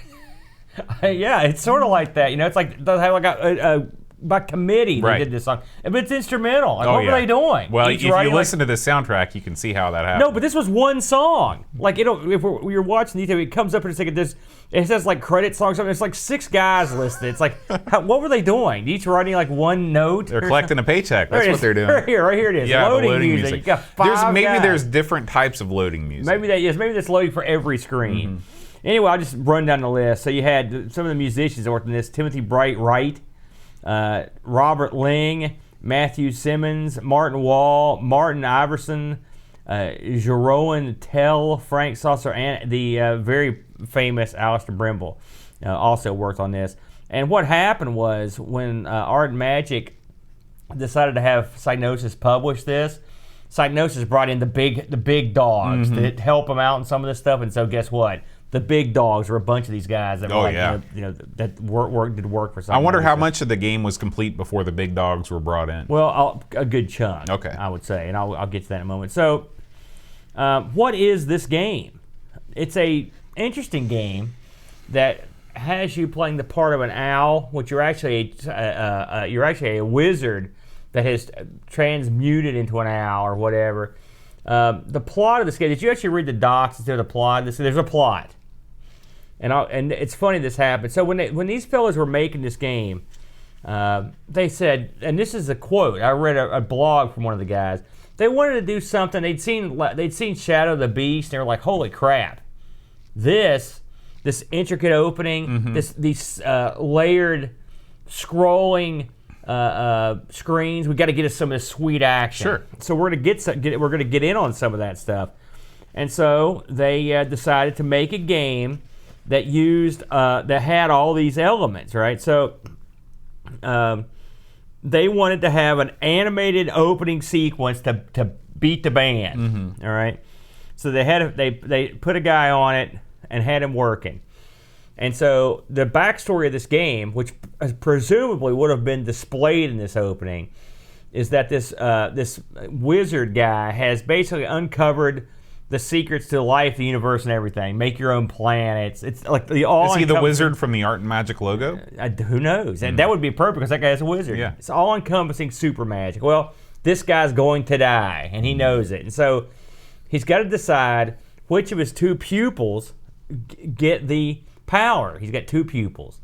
yeah, it's sort of like that. It's like they have like a by committee they did this song, but it's instrumental. Like, what were they doing? Well, if you listen to the soundtrack, you can see how that happened. No, but this was one song. Like if you're watching YouTube, it comes up in a second. It says like credit songs. There's like 6 guys listed. It's like, what were they doing? Each writing like one note. They're collecting a paycheck. That's what they're doing. Right here it is. Yeah, loading music. You got 5 guys. There's different types of loading music. Maybe that's loading for every screen. Anyway, I'll just run down the list. So you had some of the musicians that worked on this: Timothy Wright, Robert Ling, Matthew Simmons, Martin Wall, Martin Iverson, Jeroen Tell, Frank Saucer, and the very famous Alistair Brimble also worked on this. And what happened was when Art and Magic decided to have Psygnosis publish this, Psygnosis brought in the big dogs to help them out in some of this stuff. And so guess what? the big dogs were a bunch of these guys that were that did work for something. I wonder how much of the game was complete before the big dogs were brought in. Well, a good chunk. Okay. I would say, and I'll get to that in a moment. So, what is this game? It's a interesting game that has you playing the part of an owl, which you're actually a wizard that has transmuted into an owl or whatever. The plot of this game, did you actually read the docs? Is there the plot? There's a plot. And it's funny this happened. So when these fellas were making this game, they said, and this is a quote, I read a blog from one of the guys, they wanted to do something, they'd seen Shadow of the Beast, and they were like, holy crap, this intricate opening, these layered scrolling screens, we got to get us some of this sweet action. Sure. So we're gonna get in on some of that stuff, and so they decided to make a game that had all these elements, right? So they wanted to have an animated opening sequence to beat the band, all right? So they put a guy on it and had him working. And so the backstory of this game, which presumably would have been displayed in this opening, is that this wizard guy has basically uncovered the secrets to life, the universe, and everything. Make your own planets. It's like the all. Is he the wizard from the Art and Magic logo? Who knows? That would be perfect because that guy's a wizard. Yeah. It's all-encompassing super magic. Well, this guy's going to die, and he knows it. And so he's got to decide which of his two pupils get the power. He's got two pupils.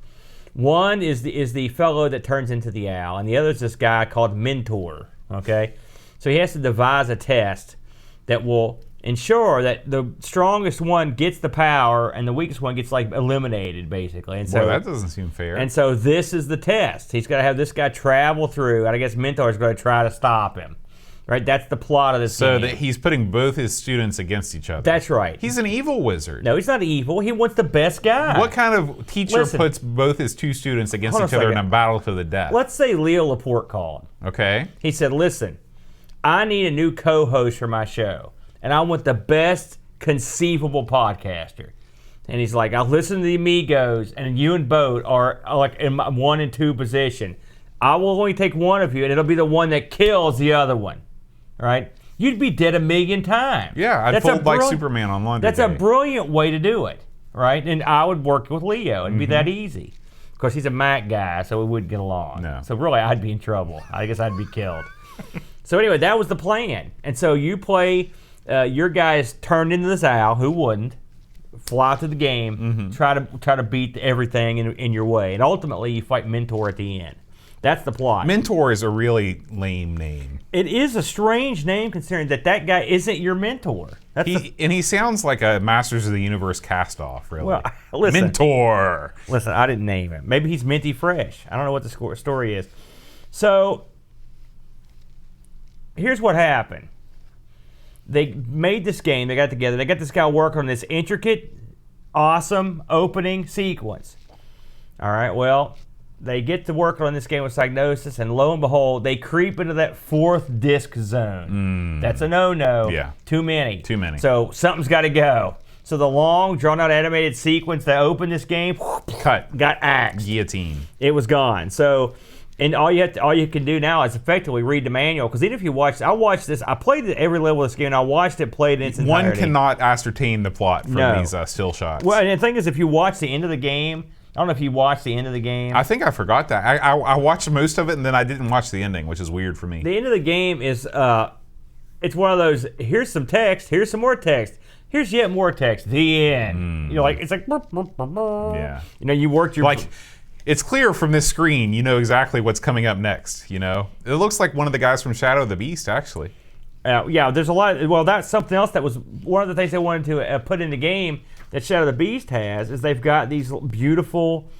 One is the fellow that turns into the owl, and the other is this guy called Mentor. Okay, so he has to devise a test that will ensure that the strongest one gets the power and the weakest one gets like eliminated, basically. And so well, that doesn't seem fair. And so this is the test. He's got to have this guy travel through, and I guess Mentor is going to try to stop him. Right? That's the plot of this game. So that he's putting both his students against each other. That's right. He's an evil wizard. No, he's not evil. He wants the best guy. What kind of teacher puts both his two students against each other in a battle to the death? Let's say Leo Laporte called. Okay. He said, listen, I need a new co-host for my show, and I want the best conceivable podcaster. And he's like, I'll listen to the Amigos, and you and Boat are like in my 1 and 2 position. I will only take one of you, and it'll be the one that kills the other one. Right? You'd be dead a million times. Yeah, I'd fold like Superman on laundry That's day. a brilliant way to do it, right? And I would work with Leo. It'd be that easy. Of course, he's a Mac guy, so we wouldn't get along. No. So really, I'd be in trouble. I guess I'd be killed. So anyway, that was the plan. And so you play, your guys turned into this owl, who wouldn't, fly through the game, try to beat everything in your way. And ultimately, you fight Mentor at the end. That's the plot. Mentor is a really lame name. It is a strange name considering that guy isn't your mentor. And he sounds like a Masters of the Universe cast-off, really. Well, listen. Mentor. Listen, I didn't name him. Maybe he's Minty Fresh. I don't know what the story is. So, here's what happened. They made this game. They got together. They got this guy working on this intricate, awesome opening sequence. All right, well, they get to work on this game with Psygnosis, and lo and behold, they creep into that 4th disc zone. That's a no-no. Yeah. Too many. Too many. So something's got to go. So the long, drawn-out animated sequence that opened this game, cut, got axed. Guillotine. It was gone. So, and all you can do now is effectively read the manual. Because even if you watch, I watched this. I played every level of this game. And I watched it played in its entirety. One cannot ascertain the plot from these still shots. Well, and the thing is, if you watch the end of the game. I don't know if you watched the end of the game. I think I forgot that. I watched most of it, and then I didn't watch the ending, which is weird for me. The end of the game is, it's one of those, here's some text, here's some more text, here's yet more text, the end. You know, like, it's like, yeah. You know, you worked your... Like, it's clear from this screen, you know exactly what's coming up next, you know? It looks like one of the guys from Shadow of the Beast, actually. Yeah, there's a lot, well, that's something else that was one of the things they wanted to put in the game that Shadow of the Beast has, is they've got these beautiful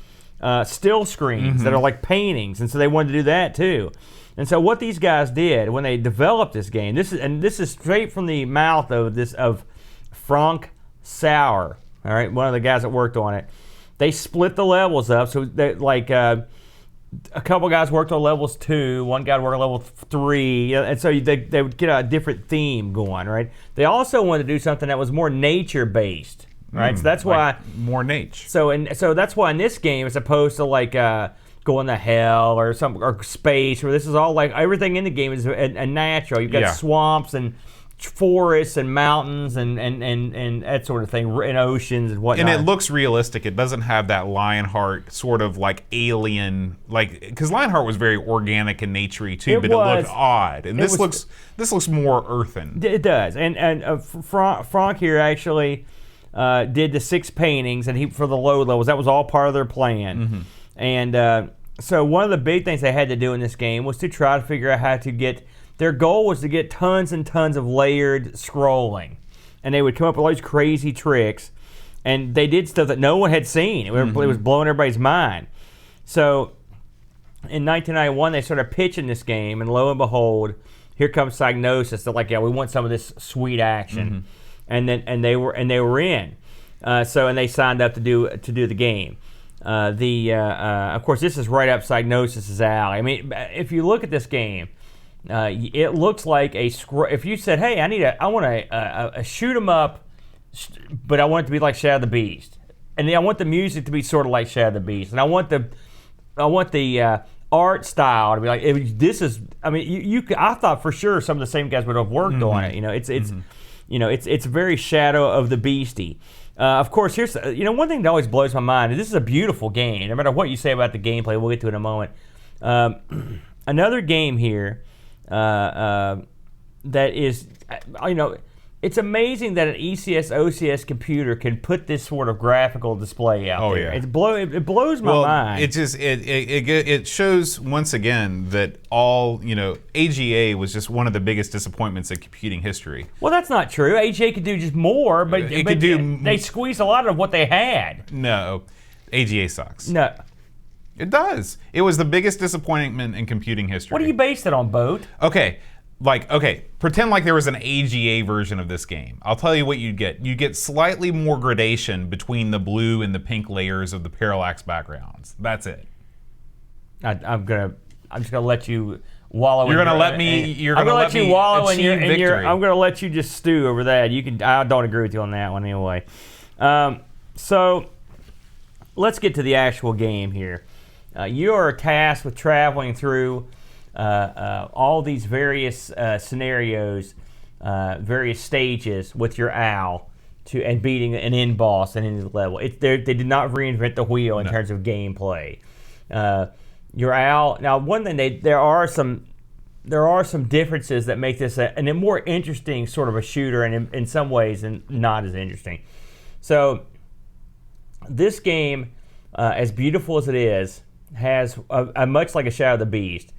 still screens that are like paintings, and so they wanted to do that too. And so what these guys did when they developed this game, this is straight from the mouth of Frank Sauer, all right, one of the guys that worked on it. They split the levels up, so they, like a couple guys worked on levels 2, one guy worked on level 3, and so they would get a different theme going, right? They also wanted to do something that was more nature-based. right? So that's why more nature. So that's why in this game, as opposed to like going to hell or space, where this is all like everything in the game is a natural. You've got swamps and forests and mountains and that sort of thing, and oceans and whatnot. And it looks realistic. It doesn't have that Lionheart sort of like alien, like, because Lionheart was very organic and naturey too, but it looked odd. And this looks more earthen. It does. And Frank here actually did the 6 paintings, and for the low levels, that was all part of their plan. And so one of the big things they had to do in this game was to try to figure out how to get. Their goal was to get tons and tons of layered scrolling. And they would come up with all these crazy tricks. And they did stuff that no one had seen. It was blowing everybody's mind. So in 1991, they started pitching this game. And lo and behold, here comes Psygnosis. They're like, yeah, we want some of this sweet action. And they were in. And they signed up to do the game. Of course, this is right up Psygnosis' alley. I mean, if you look at this game, it looks like if you said, "Hey, I want a shoot 'em up, but I want it to be like Shadow of the Beast, and then I want the music to be sort of like Shadow of the Beast, and I want the art style to be like this is." I mean, I thought for sure some of the same guys would have worked on it. You know, it's very Shadow of the Beasty. Of course, here's one thing that always blows my mind. Is this is a beautiful game. No matter what you say about the gameplay, we'll get to it in a moment. Another game here. That is, it's amazing that an ECS OCS computer can put this sort of graphical display out there. It blows my mind. It just it shows once again that AGA was just one of the biggest disappointments in computing history. Well, that's not true. AGA could do just more, but they squeezed a lot of what they had. No, AGA sucks. No. It does. It was the biggest disappointment in computing history. What do you base it on, Boat? Okay, pretend like there was an AGA version of this game. I'll tell you what you'd get. You'd get slightly more gradation between the blue and the pink layers of the parallax backgrounds. That's it. I'm just gonna let you wallow. You're gonna let me. You're gonna let you wallow in your. I'm gonna let you just stew over that. I don't agree with you on that one anyway. So let's get to the actual game here. You are tasked with traveling through all these various scenarios, various stages with your owl, and beating an end boss at any level. They did not reinvent the wheel in terms of gameplay. Your owl. Now, one thing there are some differences that make this a more interesting sort of a shooter, and in some ways, and not as interesting. So, this game, as beautiful as it is, has a much like a Shadow of the Beast.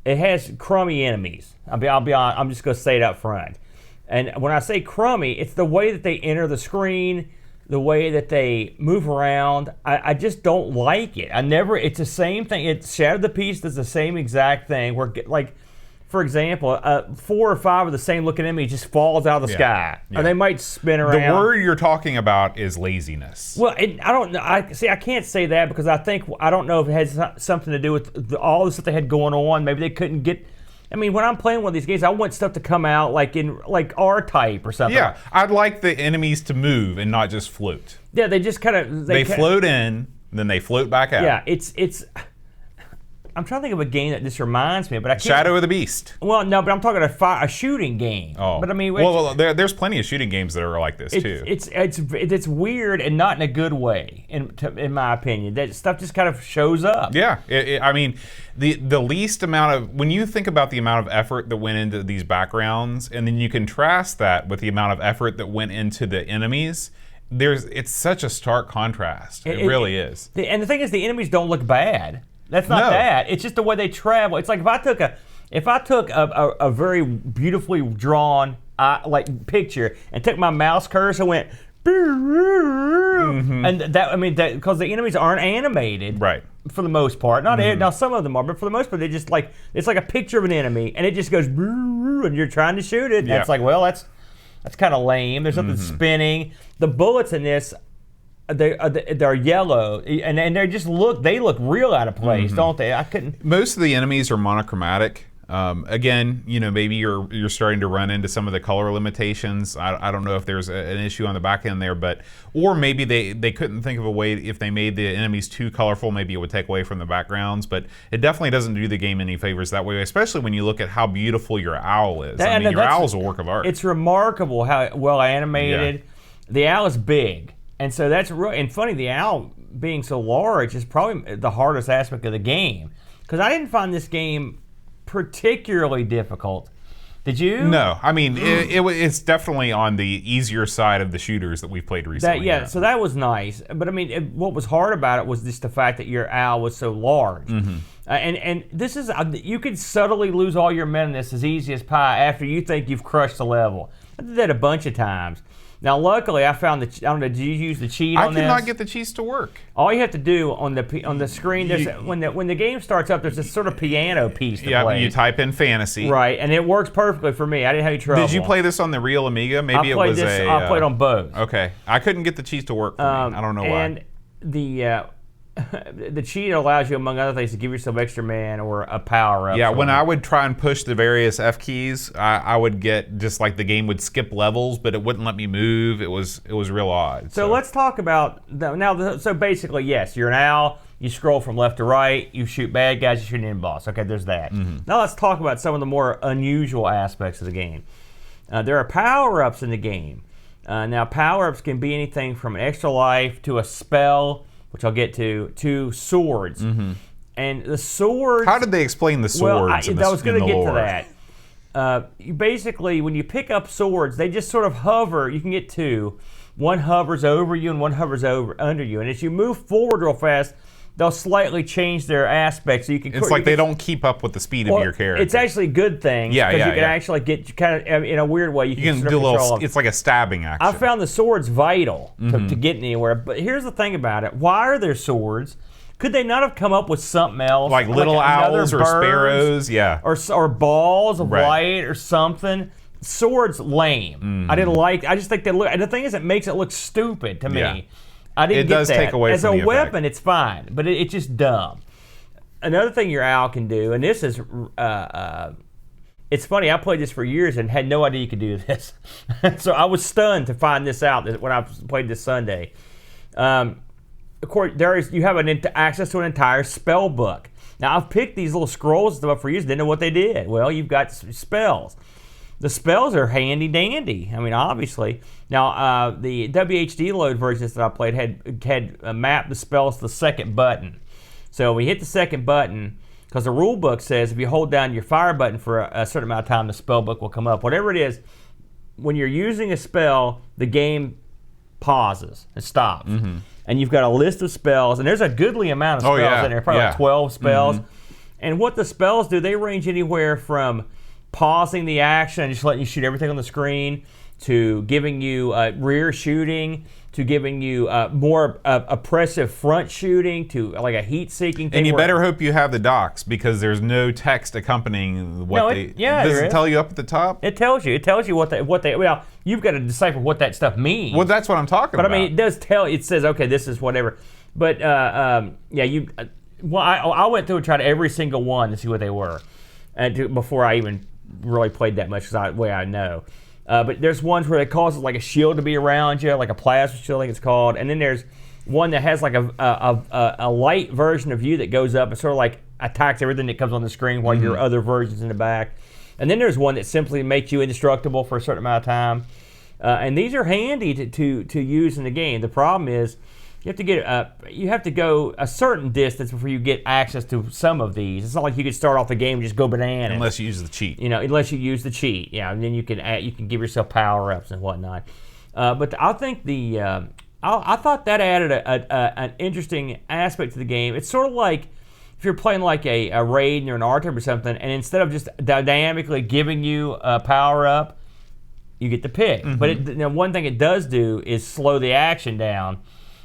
It has crummy enemies. I'll be honest. I'm just going to say it up front. And when I say crummy, it's the way that they enter the screen, the way that they move around. I just don't like it. It's the same thing. It's Shadow of the Beast does the same exact thing. Where for example, 4 or 5 of the same looking enemies just falls out of the sky, or they might spin around. The word you're talking about is laziness. Well, I don't know. I can't say that because I don't know if it has something to do with all the stuff they had going on. Maybe they couldn't get. I mean, when I'm playing one of these games, I want stuff to come out like R-type or something. Yeah, I'd like the enemies to move and not just float. Yeah, they just kind of they float in, then they float back out. Yeah, it's. I'm trying to think of a game that this reminds me of, but I can't. Shadow of the Beast. Well, no, but I'm talking a shooting game. Oh, but I mean, there's plenty of shooting games that are like this too. It's weird and not in a good way, in my opinion. That stuff just kind of shows up. Yeah, I mean, the least amount of when you think about the amount of effort that went into these backgrounds, and then you contrast that with the amount of effort that went into the enemies. It's such a stark contrast. It really is. And the thing is, the enemies don't look bad. That's not that. It's just the way they travel. It's like if I took a very beautifully drawn picture and took my mouse cursor and went, and that because the enemies aren't animated, right? For the most part, now some of them are, but for the most part, they just it's like a picture of an enemy, and it just goes, and you're trying to shoot it. And it's like, well, that's kind of lame. There's something spinning. The bullets in this. They're yellow, and they look real out of place, don't they? Most of the enemies are monochromatic. Again, maybe you're starting to run into some of the color limitations. I don't know if there's an issue on the back end there, or maybe they couldn't think of a way, if they made the enemies too colorful, maybe it would take away from the backgrounds. But it definitely doesn't do the game any favors that way, especially when you look at how beautiful your owl is. Your owl's a work of art. It's remarkable how well animated. Yeah. The owl is big, and so that's and funny. The owl being so large is probably the hardest aspect of the game, because I didn't find this game particularly difficult. Did you? No, I mean it's definitely on the easier side of the shooters that we've played recently. So that was nice. But I mean, what was hard about it was just the fact that your owl was so large. Mm-hmm. And this is you could subtly lose all your men in this as easy as pie after you think you've crushed the level. I did that a bunch of times. Now, luckily, I found I don't know. Did you use the cheat on this? I could not get the cheats to work. All you have to do on the screen, when the game starts up, there's this sort of piano piece to play. You type in fantasy. Right, and it works perfectly for me. I didn't have any trouble. Did you play this on the real Amiga? Maybe I played on both. Okay, I couldn't get the cheats to work for me. I don't know why. And the cheat allows you, among other things, to give yourself extra man or a power up. Yeah, when I would try and push the various F keys, I would get just like the game would skip levels, but it wouldn't let me move. It was real odd. So let's talk about so basically, yes, you're an owl. You scroll from left to right. You shoot bad guys. You shoot an end boss. Okay, there's that. Mm-hmm. Now let's talk about some of the more unusual aspects of the game. There are power-ups in the game. Now power-ups can be anything from an extra life to a spell, which I'll get to swords. Mm-hmm. And the swords... How did they explain the swords I was going to get to that. You basically, when you pick up swords, they just sort of hover. You can get two. One hovers over you and one hovers under you. And as you move forward real fast, they'll slightly change their aspect. So you can. It's like they don't keep up with the speed of your character. It's actually a good thing. Yeah, because you can actually get kind of, in a weird way, you can do a little. It's like a stabbing action. I found the swords vital to getting anywhere. But here's the thing about it. Why are there swords? Could they not have come up with something else? Like little owls or sparrows? Yeah. Or balls of light or something. Swords, lame. I just think they look, and the thing is, it makes it look stupid to me. Yeah. I didn't get that. It does take away As from the a weapon, it's fine, but it's just dumb. Another thing your owl can do, and this is, it's funny, I played this for years and had no idea you could do this. So I was stunned to find this out when I played this Sunday. Of course, you have access to an entire spell book. Now, I've picked these little scrolls and stuff for years, didn't know what they did. Well, you've got spells. The spells are handy dandy. I mean, obviously. Now, the WHD load versions that I played had mapped the spells to the second button. So we hit the second button, because the rule book says if you hold down your fire button for a certain amount of time, the spell book will come up. Whatever it is, when you're using a spell, the game pauses and stops. Mm-hmm. And you've got a list of spells, and there's a goodly amount of spells in there, probably like 12 spells. Mm-hmm. And what the spells do, they range anywhere from pausing the action and just letting you shoot everything on the screen, to giving you rear shooting, to giving you more oppressive front shooting, to like a heat-seeking thing. And you better hope you have the docs, because there's no text accompanying what does it tell you up at the top? It tells you. It tells you what they. Well, you've got to decipher what that stuff means. Well, that's what I'm talking about. But I mean, it does tell. It says, okay, this is whatever. But you. Well, I went through and tried every single one to see what they were, before I even really played that much, because the way I know. But there's ones where it causes like a shield to be around you, like a plasma shield, I think it's called. And then there's one that has like a light version of you that goes up and sort of like attacks everything that comes on the screen, while your other version's in the back. And then there's one that simply makes you indestructible for a certain amount of time. And these are handy to use in the game. The problem is, you have to go a certain distance before you get access to some of these. It's not like you could start off the game and just go bananas. Unless you use the cheat. Unless you use the cheat. Yeah, and then you can give yourself power-ups and whatnot. But I think I thought that added an interesting aspect to the game. It's sort of like if you're playing like a Raiden or an R-Type or something, and instead of just dynamically giving you a power-up, you get to pick. Mm-hmm. But one thing it does do is slow the action down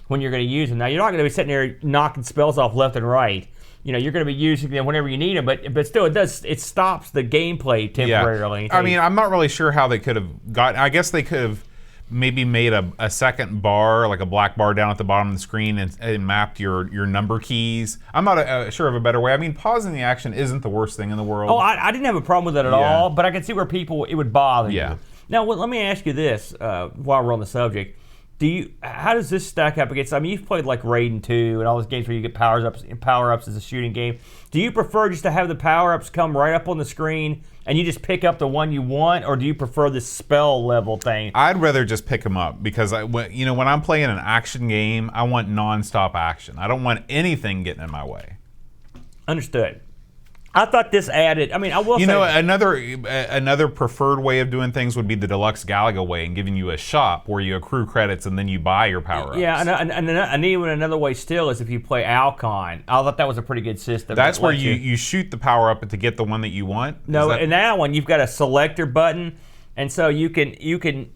when you're going to use them. Now, you're not going to be sitting there knocking spells off left and right. You're going to be using them whenever you need them, but still, it stops the gameplay temporarily. Yeah. I mean, I'm not really sure how they could have gotten. I guess they could have maybe made a second bar, like a black bar down at the bottom of the screen, and mapped your number keys. I'm not sure of a better way. I mean, pausing the action isn't the worst thing in the world. Oh, I didn't have a problem with it at all, but I can see where it would bother you. Now, let me ask you this while we're on the subject. How does this stack up against? I mean, you've played like Raiden 2 and all those games where you get power ups as a shooting game. Do you prefer just to have the power ups come right up on the screen and you just pick up the one you want, or do you prefer this spell level thing? I'd rather just pick them up because when I'm playing an action game, I want nonstop action. I don't want anything getting in my way. Understood. I thought this added. I mean, I will say. Another preferred way of doing things would be the Deluxe Galaga way and giving you a shop where you accrue credits and then you buy your power-ups. Yeah, and even another way still is if you play Alcon. I thought that was a pretty good system. That's where you shoot the power-up to get the one that you want? No, in that one, you've got a selector button, and so you can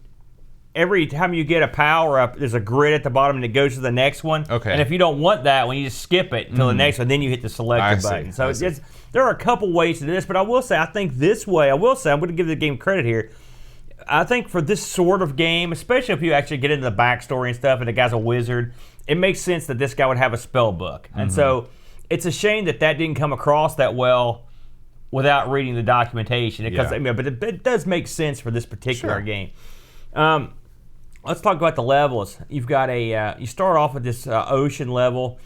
every time you get a power-up, there's a grid at the bottom and it goes to the next one. Okay. And if you don't want that one, you just skip it until the next one, then you hit the selector button. So there are a couple ways to do this, but I will say, I think this way, I'm going to give the game credit here. I think for this sort of game, especially if you actually get into the backstory and stuff and the guy's a wizard, it makes sense that this guy would have a spell book. And so it's a shame that didn't come across that well without reading the documentation. But it does make sense for this particular game. Let's talk about the levels. You've got you start off with this ocean level.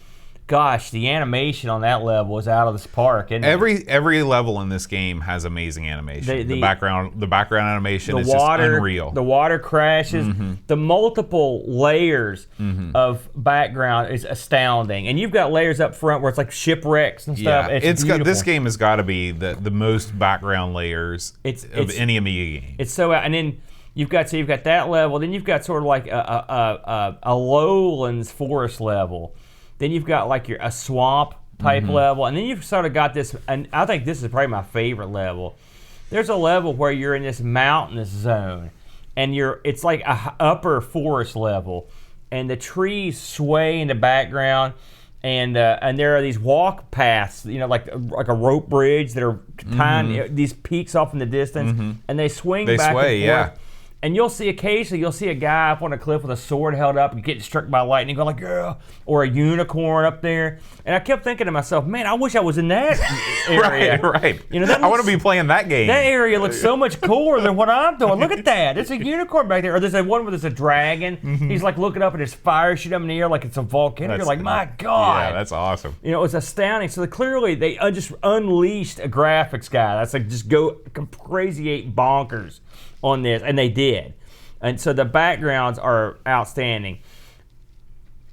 Gosh, the animation on that level is out of this park. Isn't it? Every level in this game has amazing animation. The background animation is just unreal. The water crashes. The multiple layers of background is astounding. And you've got layers up front where it's like shipwrecks and stuff. Yeah, this game has got to be the most background layers of any Amiga game. It's so, and then you've got that level. Then you've got sort of like a lowlands forest level. Then you've got like a swamp type level, and then you've sort of got this, and I think this is probably my favorite level. There's a level where you're in this mountainous zone, and it's like a upper forest level, and the trees sway in the background, and there are these walk paths, like a rope bridge that are tiny, these peaks off in the distance, and they swing back and forth. Yeah. And occasionally you'll see a guy up on a cliff with a sword held up and get struck by lightning, go like, yeah, or a unicorn up there. And I kept thinking to myself, man, I wish I was in that area. Right. I want to be playing that game. That area looks so much cooler than what I'm doing. Look at that. There's a unicorn back there. Or there's one where there's a dragon. He's like looking up and there's fire shooting up in the air like it's a volcano. You're like, my God. Yeah, that's awesome. It's astounding. So clearly they just unleashed a graphics guy. That's like just go crazy bonkers on this, and they did. And so the backgrounds are outstanding.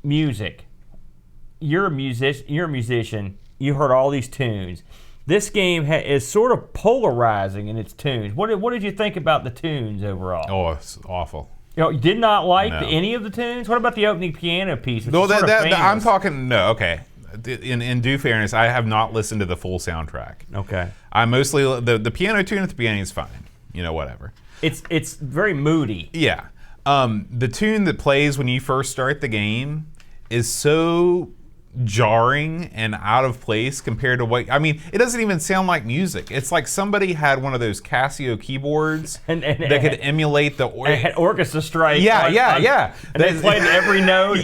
Music. You're a musician. You heard all these tunes. This game is sort of polarizing in its tunes. What did you think about the tunes overall? Oh, it's awful. You did not like any of the tunes? What about the opening piano piece? No, I'm talking. No, okay. In due fairness, I have not listened to the full soundtrack. Okay. I mostly the piano tune at the beginning is fine. Whatever. It's very moody. Yeah. The tune that plays when you first start the game is so jarring and out of place compared to it doesn't even sound like music. It's like somebody had one of those Casio keyboards that could emulate the orchestra strike. Yeah. And they played every note.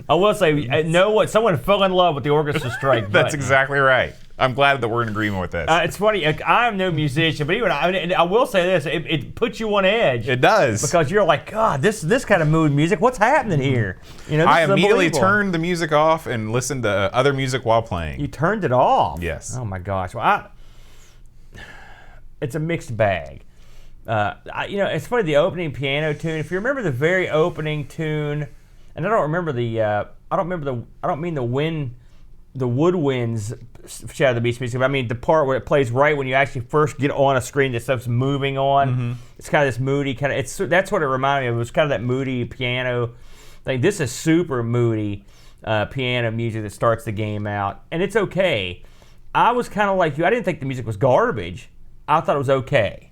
I will say, someone fell in love with the orchestra strike. That's exactly right. I'm glad that we're in agreement with this. It's funny. I'm no musician, but even I will say this: it puts you on edge. It does, because you're like, God, this kind of mood music. What's happening here? I immediately turned the music off and listened to other music while playing. You turned it off? Yes. Oh my gosh. Well, it's a mixed bag. It's funny, the opening piano tune. If you remember the very opening tune, and I don't mean the woodwinds Shadow of the Beast music. I mean the part where it plays right when you actually first get on a screen that stuff's moving on. It's kind of this moody kind of. That's what it reminded me of. It was kind of that moody piano thing. This is super moody piano music that starts the game out, and it's okay. I was kind of like you. I didn't think the music was garbage. I thought it was okay.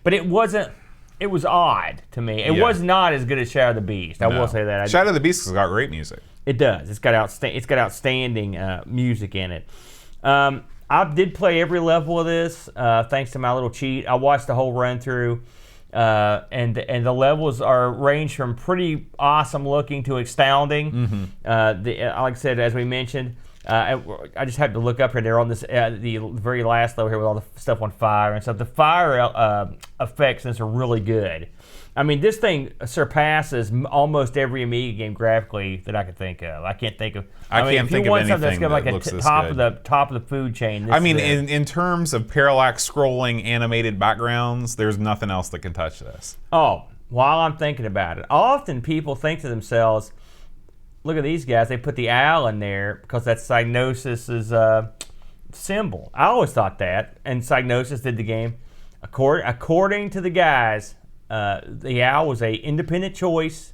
But it wasn't. It was odd to me. It was not as good as Shadow of the Beast. I will say that. Shadow of the Beast has got great music. It does. It's got outstanding music in it. I did play every level of this thanks to my little cheat. I watched the whole run through. and the levels are range from pretty awesome looking to astounding. Like I said, as we mentioned, I just had to look up here. They're on this the very last level here with all the stuff on fire and stuff. The fire effects in this are really good. I mean, this thing surpasses almost every Amiga game graphically that I could think of. I can't think of. I mean, can't think of anything that's like looks this top good. of the food chain. This I mean, is in terms of parallax scrolling animated backgrounds, there's nothing else that can touch this. Oh, while I'm thinking about it, often people think to themselves, look at these guys, they put the owl in there because that's Psygnosis's symbol. I always thought that, and Psygnosis did the game. According to the guys, the owl was a independent choice,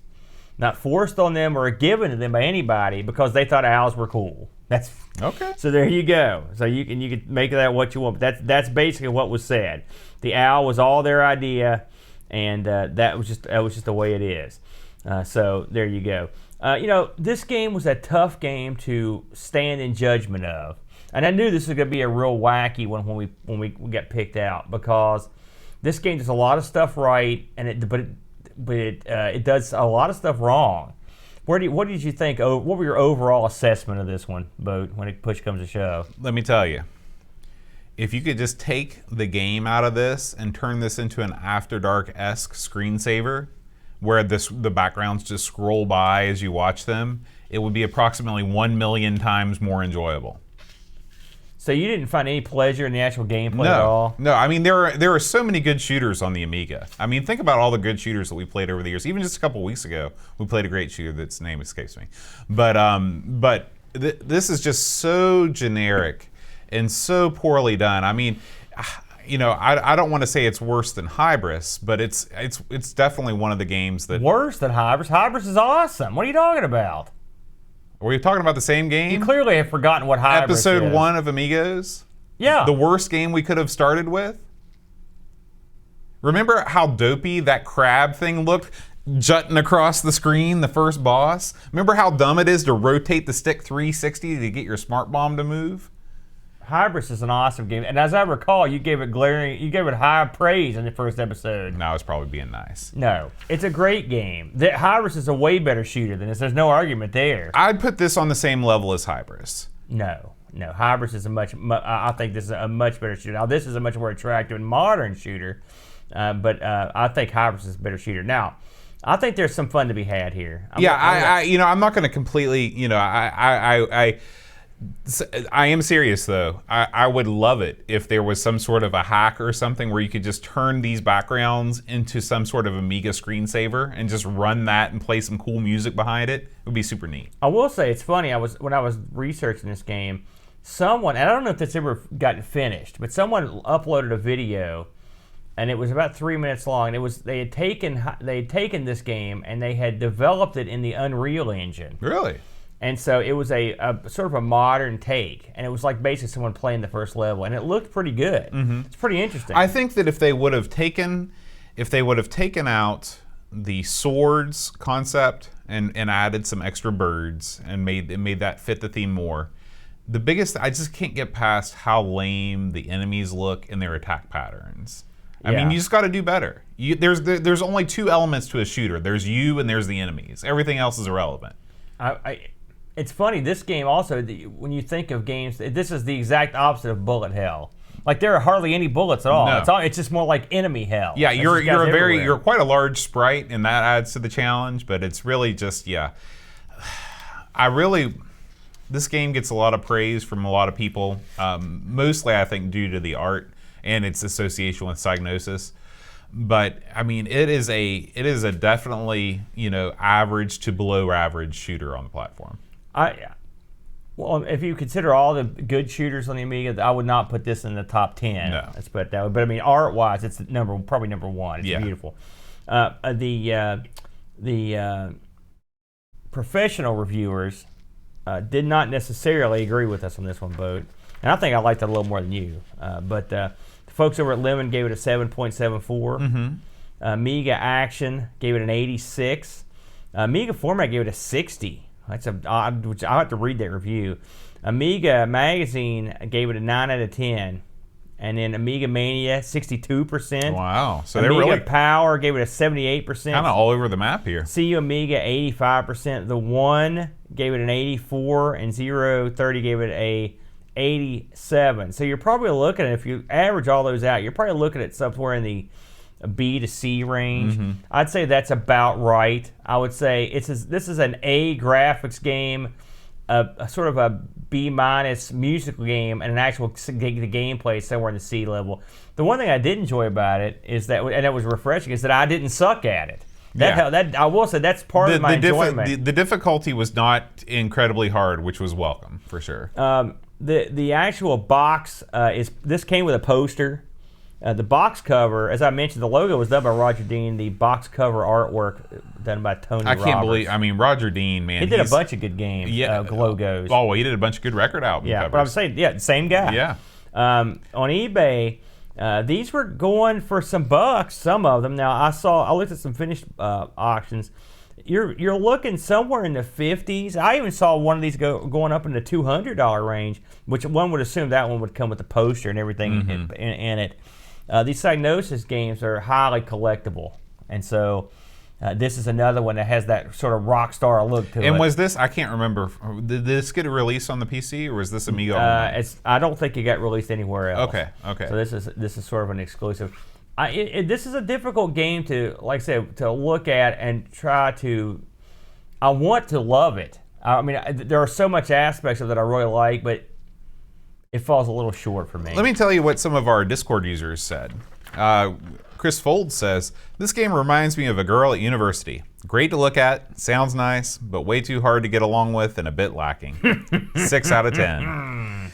not forced on them or given to them by anybody because they thought owls were cool. That's okay. So there you go. So you can make that what you want. But that's basically what was said. The owl was all their idea, and that was just the way it is. So there you go. This game was a tough game to stand in judgment of, and I knew this was going to be a real wacky one when we got picked out because this game does a lot of stuff right, and it does a lot of stuff wrong. What did you think? What were your overall assessment of this one, Boat, when push comes to shove? Let me tell you, if you could just take the game out of this and turn this into an After Dark-esque screensaver, where the backgrounds just scroll by as you watch them, it would be approximately 1 million times more enjoyable. So you didn't find any pleasure in the actual gameplay at all? No. I mean, there are so many good shooters on the Amiga. I mean, think about all the good shooters that we played over the years. Even just a couple weeks ago, we played a great shooter that's name escapes me. But this is just so generic and so poorly done. I mean, I don't want to say it's worse than Hybris, but it's definitely one of the games that... Worse than Hybris? Hybris is awesome. What are you talking about? Were we talking about the same game? You clearly have forgotten what Hybris is. Episode 1 of Amigos? Yeah. The worst game we could have started with? Remember how dopey that crab thing looked jutting across the screen, the first boss? Remember how dumb it is to rotate the stick 360 to get your smart bomb to move? Hybris is an awesome game, and as I recall, you gave it high praise in the first episode. No, I was probably being nice. No, it's a great game. Hybris is a way better shooter than this. There's no argument there. I'd put this on the same level as Hybris. No, Hybris is I think this is a much better shooter. Now, this is a much more attractive and modern shooter, but I think Hybris is a better shooter. Now, I think there's some fun to be had here. I'm not going to completely, I am serious though. I would love it if there was some sort of a hack or something where you could just turn these backgrounds into some sort of Amiga screensaver and just run that and play some cool music behind it. It would be super neat. I will say it's funny. When I was researching this game, someone, and I don't know if this ever gotten finished, but someone uploaded a video, and it was about 3 minutes long. And they had taken this game and they had developed it in the Unreal Engine. Really? And so it was a sort of a modern take, and it was like basically someone playing the first level, and it looked pretty good. Mm-hmm. It's pretty interesting. I think that if they would have taken out the swords concept and added some extra birds and made that fit the theme more, the biggest, I just can't get past how lame the enemies look in their attack patterns. I mean, you just got to do better. There's only two elements to a shooter. There's you and there's the enemies. Everything else is irrelevant. It's funny, this game also, when you think of games, this is the exact opposite of bullet hell. Like, there are hardly any bullets at all. No. It's just more like enemy hell. Yeah, you're quite a large sprite, and that adds to the challenge, but it's really just, this game gets a lot of praise from a lot of people, mostly I think due to the art and its association with Psygnosis. But I mean, it is a definitely average to below average shooter on the platform. Well, if you consider all the good shooters on the Amiga, I would not put this in the top 10. No. Let's put it that way. But I mean, art-wise, it's probably number one. It's beautiful. The professional reviewers did not necessarily agree with us on this one, Boat. And I think I liked it a little more than you. But the folks over at Lemon gave it a 7.74. Mm-hmm. Amiga Action gave it an 86. Amiga Format gave it a 60. That's odd, which I'll have to read that review. Amiga Magazine gave it a 9 out of 10. And then Amiga Mania, 62%. Wow. So Amiga they're really Power gave it a 78%. kind of all over the map here. CU Amiga, 85%. The 1 gave it an 84, and 030 gave it a 87. So you're probably looking at, if you average all those out, you're probably looking at somewhere in the B to C range. I'd say that's about right. I would say this is an A graphics game, a sort of a B- musical game, and an actual the gameplay is somewhere in the C level. The one thing I did enjoy about it is that, and that was refreshing, is that I didn't suck at it. That I will say that's part of my enjoyment. The difficulty was not incredibly hard, which was welcome for sure. The actual box this came with a poster. The box cover, as I mentioned, the logo was done by Roger Dean. The box cover artwork done by Tony Roberts. I can't believe. I mean, Roger Dean, man. He did a bunch of good games. Logos. Oh, he did a bunch of good record album covers. But I'm saying, same guy. Yeah. On eBay, these were going for some bucks. Some of them. Now I looked at some finished auctions. You're looking somewhere in the 50s. I even saw one of these going up in the $200 range, which one would assume that one would come with the poster and everything in it. These Psygnosis games are highly collectible, and so this is another one that has that sort of rock star look to it. And was this? I can't remember. Did this get a release on the PC, or was this Amiga only? I don't think it got released anywhere else. Okay. So this is sort of an exclusive. This is a difficult game to, like I said, to look at and try to. I want to love it. I mean, there are so much aspects of it I really like, but it falls a little short for me. Let me tell you what some of our Discord users said. Chris Fold says, "This game reminds me of a girl at university. Great to look at, sounds nice, but way too hard to get along with and a bit lacking. 6 out of 10.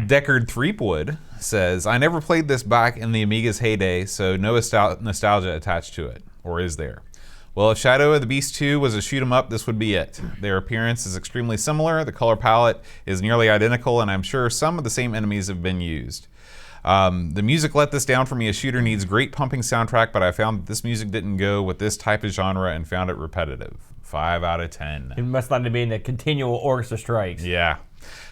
Deckard Threepwood says, "I never played this back in the Amiga's heyday, so no nostalgia attached to it. Or is there? Well, if Shadow of the Beast 2 was a shoot-'em-up, this would be it. Their appearance is extremely similar, the color palette is nearly identical, and I'm sure some of the same enemies have been used. The music let this down for me. A shooter needs great pumping soundtrack, but I found that this music didn't go with this type of genre and found it repetitive. 5 out of 10. It must not have been the continual orchestra strikes. Yeah.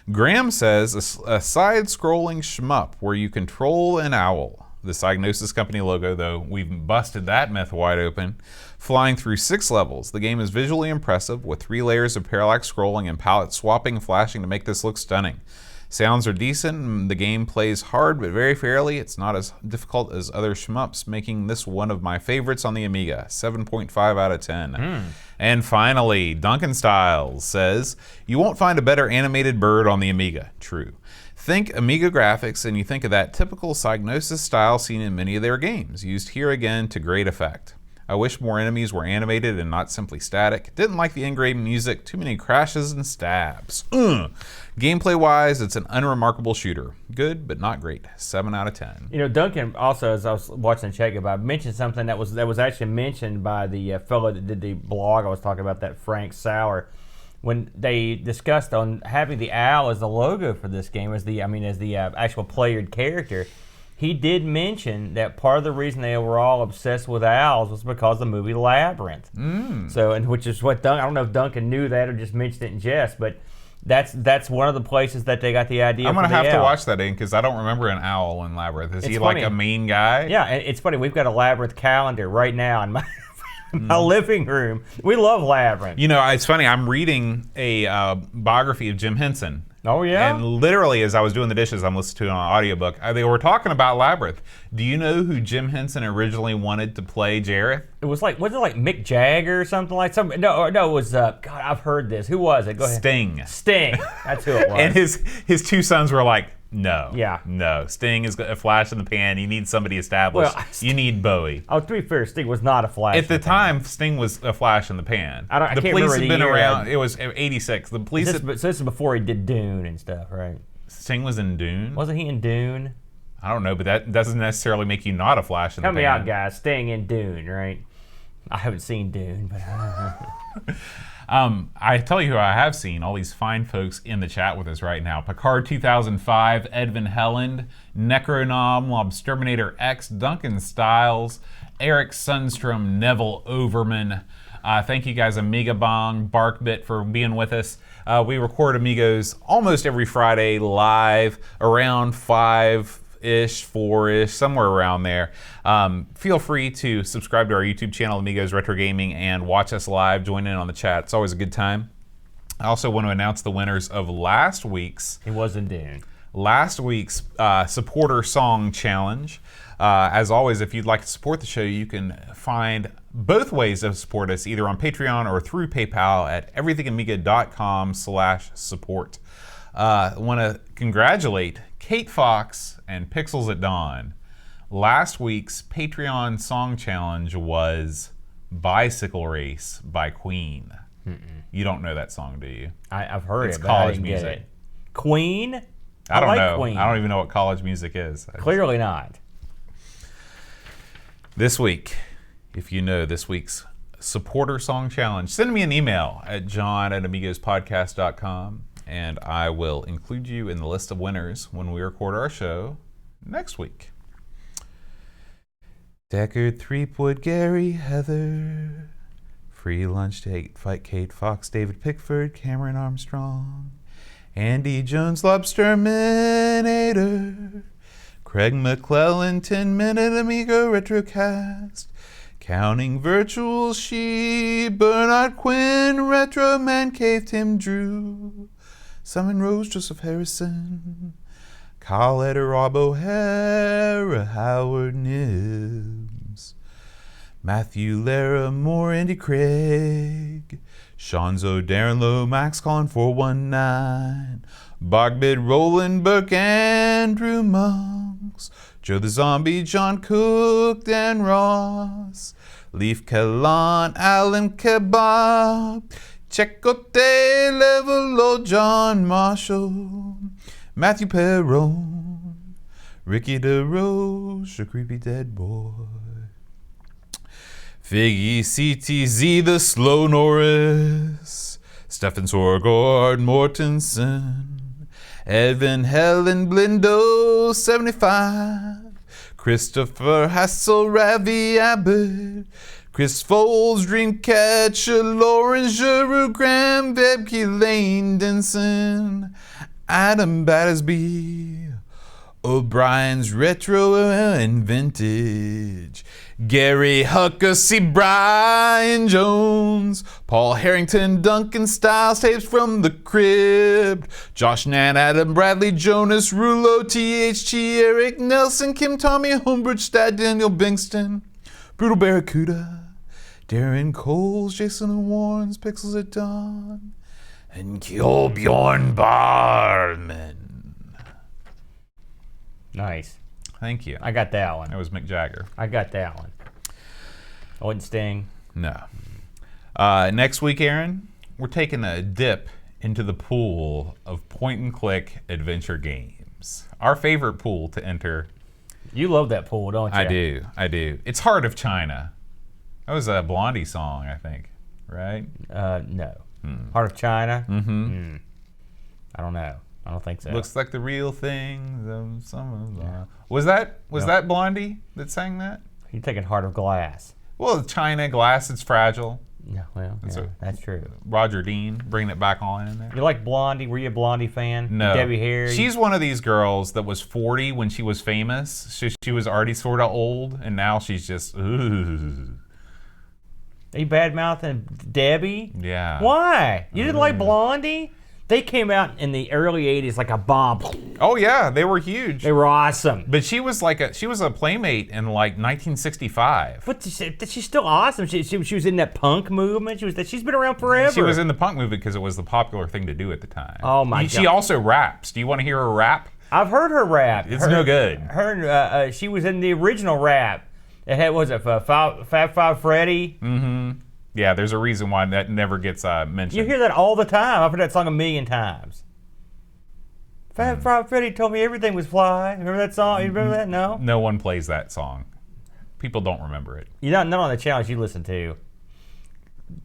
Graham says, a side-scrolling shmup where you control an owl. The Psygnosis Company logo, though, we've busted that myth wide open. Flying through 6 levels. The game is visually impressive with 3 layers of parallax scrolling and palette swapping and flashing to make this look stunning. Sounds are decent, and the game plays hard but very fairly. It's not as difficult as other shmups, making this one of my favorites on the Amiga. 7.5 out of 10. And finally, Duncan Styles says, "You won't find a better animated bird on the Amiga." True. Think Amiga graphics and you think of that typical Psygnosis style seen in many of their games, used here again to great effect. I wish more enemies were animated and not simply static. Didn't like the in-game music, too many crashes and stabs. Gameplay-wise, it's an unremarkable shooter. Good, but not great. 7 out of 10. You know, Duncan also, as I was watching Check About, mentioned something that was actually mentioned by the fellow that did the blog I was talking about, that Frank Sauer, when they discussed on having the owl as the logo for this game, as the actual player character. He did mention that part of the reason they were all obsessed with owls was because of the movie Labyrinth. So, and which is what I don't know if Duncan knew that or just mentioned it in jest, but that's one of the places that they got the idea. I'm gonna have to watch that because I don't remember an owl in Labyrinth. Is he like a main guy? Yeah, it's funny. We've got a Labyrinth calendar right now in my living room. We love Labyrinth. You know, it's funny. I'm reading a biography of Jim Henson. Oh, yeah? And literally, as I was doing the dishes, I'm listening to it on an audiobook. They were talking about Labyrinth. Do you know who Jim Henson originally wanted to play Jareth? It was like, was it like Mick Jagger or something like something? No, it was, God, I've heard this. Who was it? Go ahead. Sting. That's who it was. And his 2 sons were like, no. Yeah. No. Sting is a flash in the pan. You need somebody established. Well, you need Bowie. Oh, to be fair, Sting was not a flash. At the time, Sting was a flash in the pan. I can't remember had the been year. around. It was 86. The police. So this is before he did Dune and stuff, right? Sting was in Dune. Wasn't he in Dune? I don't know, but that doesn't necessarily make you not a flash in the pan. Help me out, guys. Sting in Dune, right? I haven't seen Dune, but. I tell you who I have seen, all these fine folks in the chat with us right now. Picard 2005, Edvin Helland, Necronom, Lobsterminator X, Duncan Styles, Eric Sundstrom, Neville Overman, Thank you guys, Amiga Bong, Barkbit, for being with us. We record Amigos almost every Friday live around 5-ish, 4-ish, somewhere around there. Feel free to subscribe to our YouTube channel, Amigos Retro Gaming, and watch us live. Join in on the chat. It's always a good time. I also want to announce the winners of last week's supporter song challenge. As always, if you'd like to support the show, you can find both ways to support us, either on Patreon or through PayPal at everythingamiga.com/support. I want to congratulate Kate Fox and Pixels at Dawn. Last week's Patreon song challenge was Bicycle Race by Queen. You don't know that song, do you? I've heard it's it, college but I didn't music. get it. Queen? I don't like know. Queen. I don't even know what college music is. Clearly not. This week, if you know this week's supporter song challenge, send me an email at john@amigospodcast.com, and I will include you in the list of winners when we record our show next week. Deckard, Threepwood, Gary, Heather, Free Lunch Date, Fight Kate Fox, David Pickford, Cameron Armstrong, Andy Jones, Lobsterminator, Craig McClellan, 10-minute Amiga Retrocast, Counting Virtual Sheep, Bernard Quinn, Retro Man Cave, Tim Drew, Simon Rose, Joseph Harrison, Kyle Eder, Rob O'Hara, Howard Nibbs, Matthew Lara, Moore, Andy Craig, Shanzo, Darren Lowe, Max Collin 419, Bogbid, Roland Burke, Andrew Monks, Joe the Zombie, John Cook, Dan Ross, Leaf Kalan, Alan Kebab, Checote, Level, John Marshall, Matthew Perron, Ricky DeRoche, a creepy dead boy, Figgy, CTZ, the Slow Norris, Stefan Sorgard, Mortensen, Edvin, Helen, Blindo, 75, Christopher Hassel, Ravi Abbott, Chris Foles, Dreamcatcher, Lauren Giroux, Graham, Vebke, Lane Denson, Adam Battersby, O'Brien's Retro and Vintage, Gary Huckasey, Brian Jones, Paul Harrington, Duncan Styles, Tapes from the Crypt, Josh Nan, Adam Bradley, Jonas Rulo, THT, Eric Nelson, Kim Tommy, Homebridge, Stad, Daniel Bingston, Brutal Barracuda, Darren Coles, Jason Warrens, Pixels at Dawn, and Kjolbjorn Barman. Nice. Thank you. I got that one. That was Mick Jagger. I got that one. I wouldn't Sting. No. Next week, Aaron, we're taking a dip into the pool of point-and-click adventure games. Our favorite pool to enter. You love that pool, don't you? I do. It's Heart of China. That was a Blondie song, I think, right? No. Heart of China? Mm-hmm. I don't know. I don't think so. Looks like the real thing. Was that Blondie that sang that? You're taking Heart of Glass. Well, China, glass, it's fragile. Yeah, well, that's true. Roger Dean, bringing it back on in there. You like Blondie? Were you a Blondie fan? No. Debbie Harry? She's one of these girls that was 40 when she was famous. She was already sort of old, and now she's just, ooh. Are you bad-mouthing Debbie? Yeah. Why? You didn't like Blondie? They came out in the early 80s like a bomb. Oh yeah, they were huge. They were awesome. But she was a playmate in like 1965. But she's still awesome. She was in that punk movement. She's been around forever. She was in the punk movement because it was the popular thing to do at the time. Oh my God. She also raps. Do you want to hear her rap? I've heard her rap. It's no good. She was in the original rap. It had, what was it, Fab Five Freddy? Mm-hmm. Yeah, there's a reason why that never gets mentioned. You hear that all the time. I've heard that song a million times. Fab Five Freddy told me everything was fly. Remember that song? You remember that? No? No one plays that song. People don't remember it. You're not on the channels you listen to.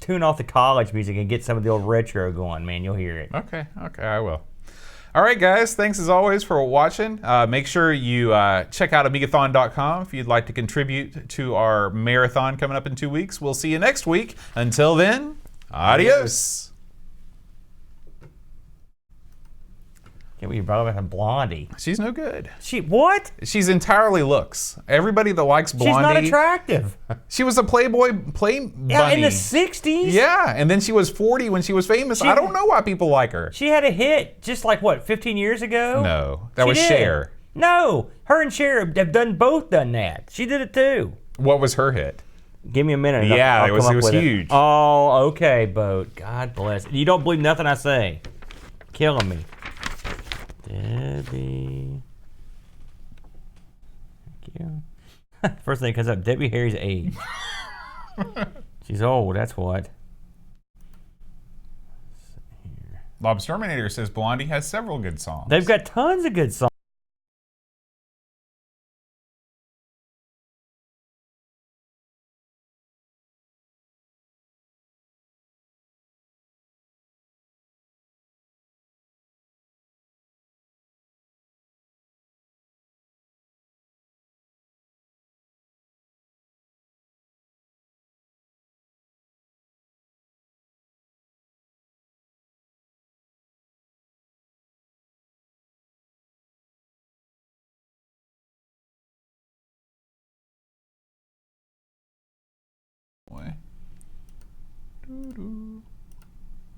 Tune off the college music and get some of the old retro going, man. You'll hear it. Okay, I will. All right, guys. Thanks as always for watching. Make sure you check out Amigathon.com if you'd like to contribute to our marathon coming up in 2 weeks. We'll see you next week. Until then, adios. Can't believe you brought up Blondie. She's no good. What? She's entirely looks. Everybody that likes Blondie. She's not attractive. She was a Playboy bunny. Yeah, in the 60s? Yeah, and then she was 40 when she was famous. I don't know why people like her. She had a hit just like, what, 15 years ago? No, that was Cher. No, her and Cher have both done that. She did it too. What was her hit? Give me a minute. Yeah, it was huge. Oh, okay, Boat. God bless. You don't believe nothing I say. Killing me. Debbie. Thank you. First thing that comes up, Debbie Harry's age. She's old, that's what. Lobsterminator says Blondie has several good songs. They've got tons of good songs.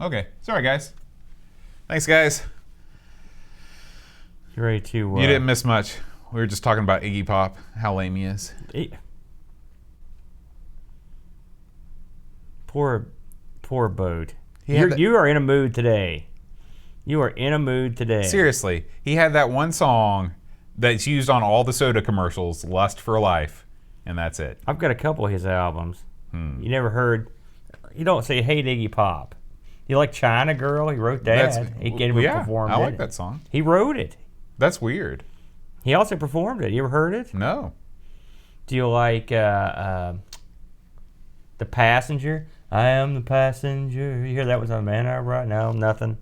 Okay, sorry guys. Thanks guys. You ready to? You didn't miss much. We were just talking about Iggy Pop, how lame he is. Poor Boat. You are in a mood today. You are in a mood today. Seriously, he had that one song that's used on all the soda commercials, "Lust for Life," and that's it. I've got a couple of his albums. You never heard? You don't say "Hey Iggy Pop." You like China Girl? He wrote that. He came and performed it. I like that song. He wrote it. That's weird. He also performed it. You ever heard it? No. Do you like The Passenger? I am the passenger. You hear that was on Man I Right? No, nothing.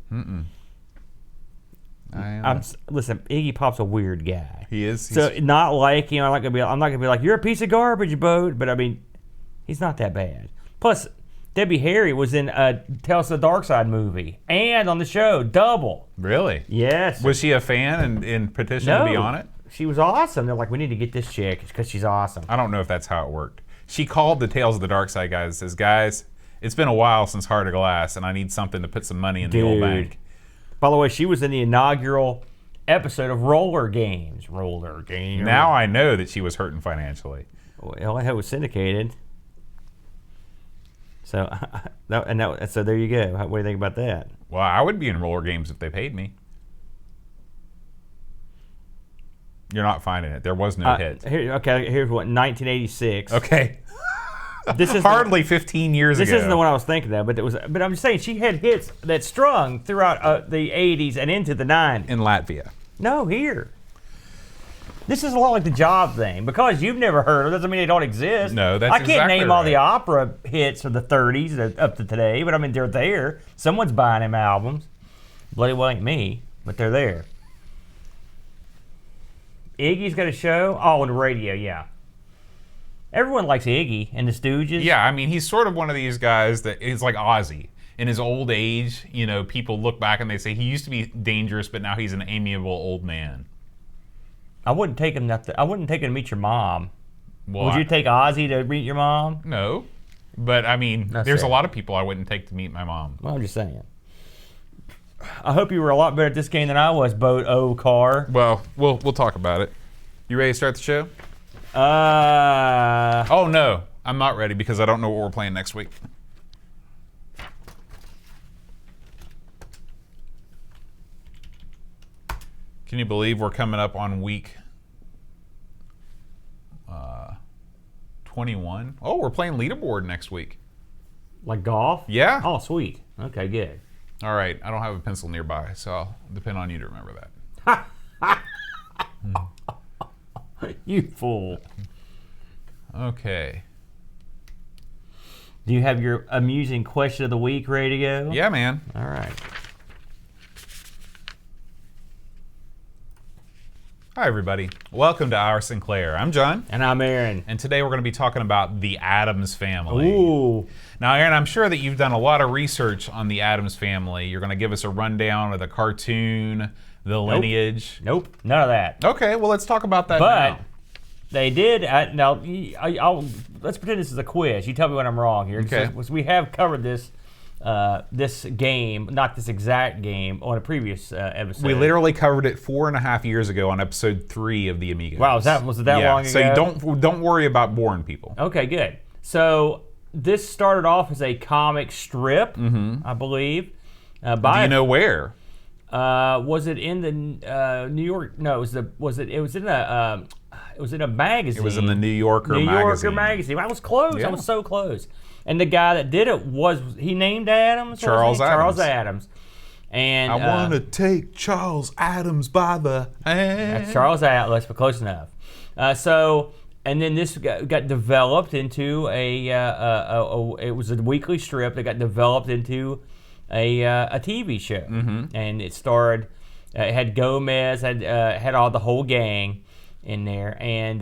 Listen, Iggy Pop's a weird guy. He is. So not like him. I'm not gonna be like, you're a piece of garbage, Boat. But I mean, he's not that bad. Plus, Debbie Harry was in Tell Us the Dark Side movie and on the show, double. Really? Yes. Was she a fan and petitioned to be on it? She was awesome. They're like, we need to get this chick because she's awesome. I don't know if that's how it worked. She called the Tales of the Dark Side guys and says, guys, it's been a while since Heart of Glass and I need something to put some money in the old bank. By the way, she was in the inaugural episode of Roller Games. Roller Games. Now I know that she was hurting financially. Well, it was syndicated. So, so there you go. What do you think about that? Well, I would be in Roller Games if they paid me. You're not finding it. There was no hit. Here's what, 1986. Okay. This is hardly 15 years ago. This isn't the one I was thinking of, but I'm just saying she had hits that strung throughout the 80s and into the 90s. In Latvia. No, here. This is a lot like the Job thing. Because you've never heard of them doesn't mean they don't exist. No, that's exactly I can't name all right. the opera hits of the 30s up to today, but I mean, they're there. Someone's buying them albums. Bloody well ain't me, but they're there. Iggy's got a show? Oh, on the radio, yeah. Everyone likes Iggy and the Stooges. Yeah, I mean, he's sort of one of these guys that is like Ozzy. In his old age, you know, people look back and they say he used to be dangerous, but now he's an amiable old man. I wouldn't take him I wouldn't take him to meet your mom. Well, Would you take Ozzy to meet your mom? No. But, I mean, there's a lot of people I wouldn't take to meet my mom. Well, I'm just saying. I hope you were a lot better at this game than I was, Boat O Car. Well, we'll talk about it. You ready to start the show? Oh, no. I'm not ready because I don't know what we're playing next week. Can you believe we're coming up on week 21? Oh, we're playing leaderboard next week. like golf? Yeah. Oh, sweet. Okay, good. All right. I don't have a pencil nearby, so I'll depend on you to remember that. You fool. Okay. Do you have your amusing question of the week ready to go? Yeah, man. All right. Hi, everybody. Welcome to Our Sinclair. I'm John. And I'm Aaron. And today we're going to be talking about the Addams family. Ooh. Now, Aaron, I'm sure that you've done a lot of research on the Addams family. You're going to give us a rundown of the cartoon, the lineage. Nope, none of that. Okay, well, let's talk about that now. They did. Now, let's pretend this is a quiz. You tell me when I'm wrong here. Okay. So we have covered this game, not this exact game, on a previous episode. We literally covered it 4.5 years ago on episode 3 of the Amigos. Wow, was it that long ago? So you don't worry about boring people. Okay, good. So this started off as a comic strip, I believe. Do you know where? Was it in the New York? No, it was in a magazine. It was in the New Yorker magazine. I was close. Yeah. I was so close. And the guy that did it was he named Addams? Charles Addams. Charles Addams. And I want to take Charles Addams by the hand. That's Charles Atlas, but close enough. And then this got developed into it was a weekly strip that got developed into a TV show. And it starred, it had Gomez, had all the whole gang in there, and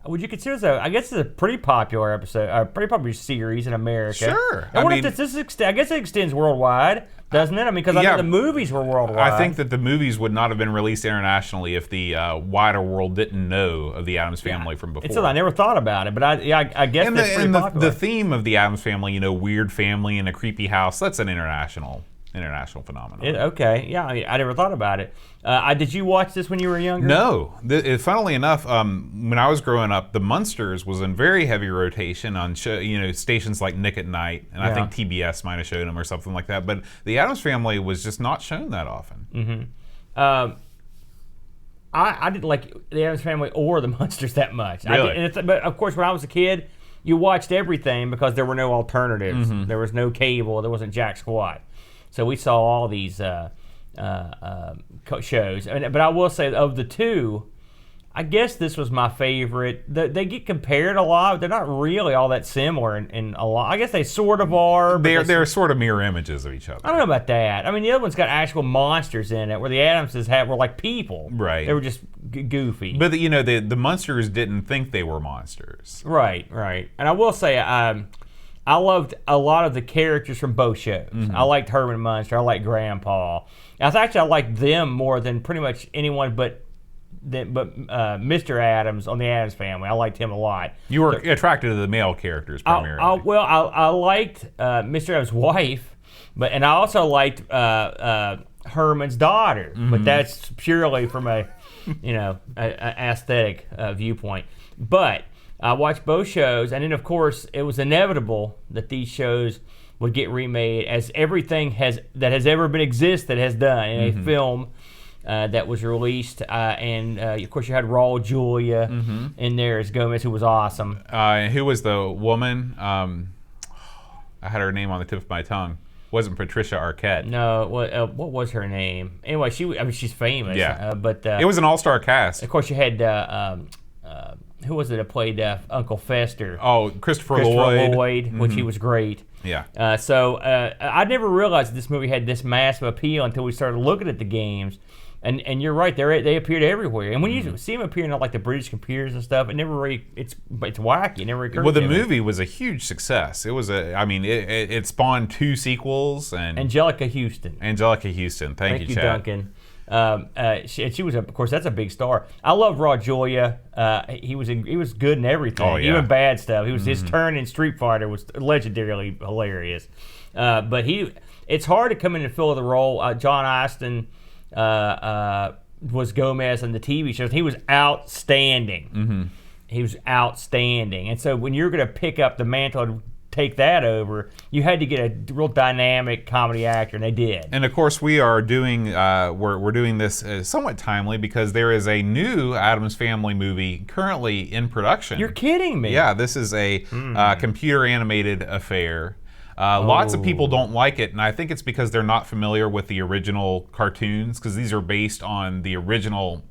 would you consider this? I guess it's a pretty popular episode, a pretty popular series in America. Sure. I wonder if I guess it extends worldwide, doesn't it? I mean, because I think the movies were worldwide. I think that the movies would not have been released internationally if the wider world didn't know of the Addams family from before. It's I never thought about it, but I guess it's pretty popular. The theme of the Addams family, weird family in a creepy house, that's an international phenomenon. Okay, yeah, I never thought about it. Did you watch this when you were younger? No. Funnily enough, when I was growing up, the Munsters was in very heavy rotation on stations like Nick at Night, and I think TBS might have shown them or something like that. But the Addams family was just not shown that often. I didn't like the Addams family or the Munsters that much. Really? But of course, when I was a kid, you watched everything because there were no alternatives. There was no cable. There wasn't jack squat. So we saw all these shows. But I will say, of the two, I guess this was my favorite. They get compared a lot. They're not really all that similar in a lot. I guess they sort of are. They're sort of mirror images of each other. I don't know about that. I mean, the other one's got actual monsters in it, where the Addamses were like people. Right. They were just goofy. But the Munsters didn't think they were monsters. Right. And I will say, I loved a lot of the characters from both shows. I liked Herman Munster. I liked Grandpa. I liked them more than pretty much anyone but Mr. Addams on the Addams family. I liked him a lot. You were attracted to the male characters primarily. I liked Mr. Addams' wife, and I also liked Herman's daughter. But that's purely from a aesthetic viewpoint. But I watched both shows, and then of course it was inevitable that these shows would get remade, as everything that has ever been existed has done in a film that was released. And of course you had Raul Julia in there as Gomez, who was awesome. Who was the woman? I had her name on the tip of my tongue. Wasn't Patricia Arquette? No. What was her name? Anyway, she's famous. Yeah. But it was an all-star cast. Of course you had. Who was it that played Uncle Fester? Oh, Christopher Lloyd, which he was great. Yeah. So I never realized this movie had this massive appeal until we started looking at the games. And you're right, they appeared everywhere. And when you see them appearing on like the British computers and stuff, it never really it's wacky. It never occurred. Well, the movie was a huge success. It was it spawned 2 sequels and Angelica Houston. Thank you, Chad. Duncan. She was, of course, that's a big star. I love Raw Julia. He was good in everything, even bad stuff. His turn in Street Fighter was legendarily hilarious. But it's hard to come in and fill the role. John Astin was Gomez on the TV shows. He was outstanding. He was outstanding. And so when you're going to pick up the mantle and take that over, you had to get a real dynamic comedy actor, and they did. And of course, we are doing we're doing this somewhat timely because there is a new Addams Family movie currently in production. You're kidding me? Yeah, this is a computer animated affair. Lots of people don't like it, and I think it's because they're not familiar with the original cartoons, because these are based on the original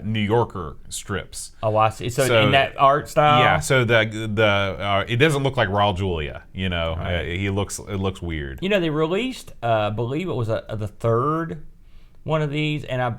New Yorker strips. Oh, I see. So in that art style? Yeah, so the it doesn't look like Raul Julia, Right. It looks weird. They released, I believe it was the third one of these, and I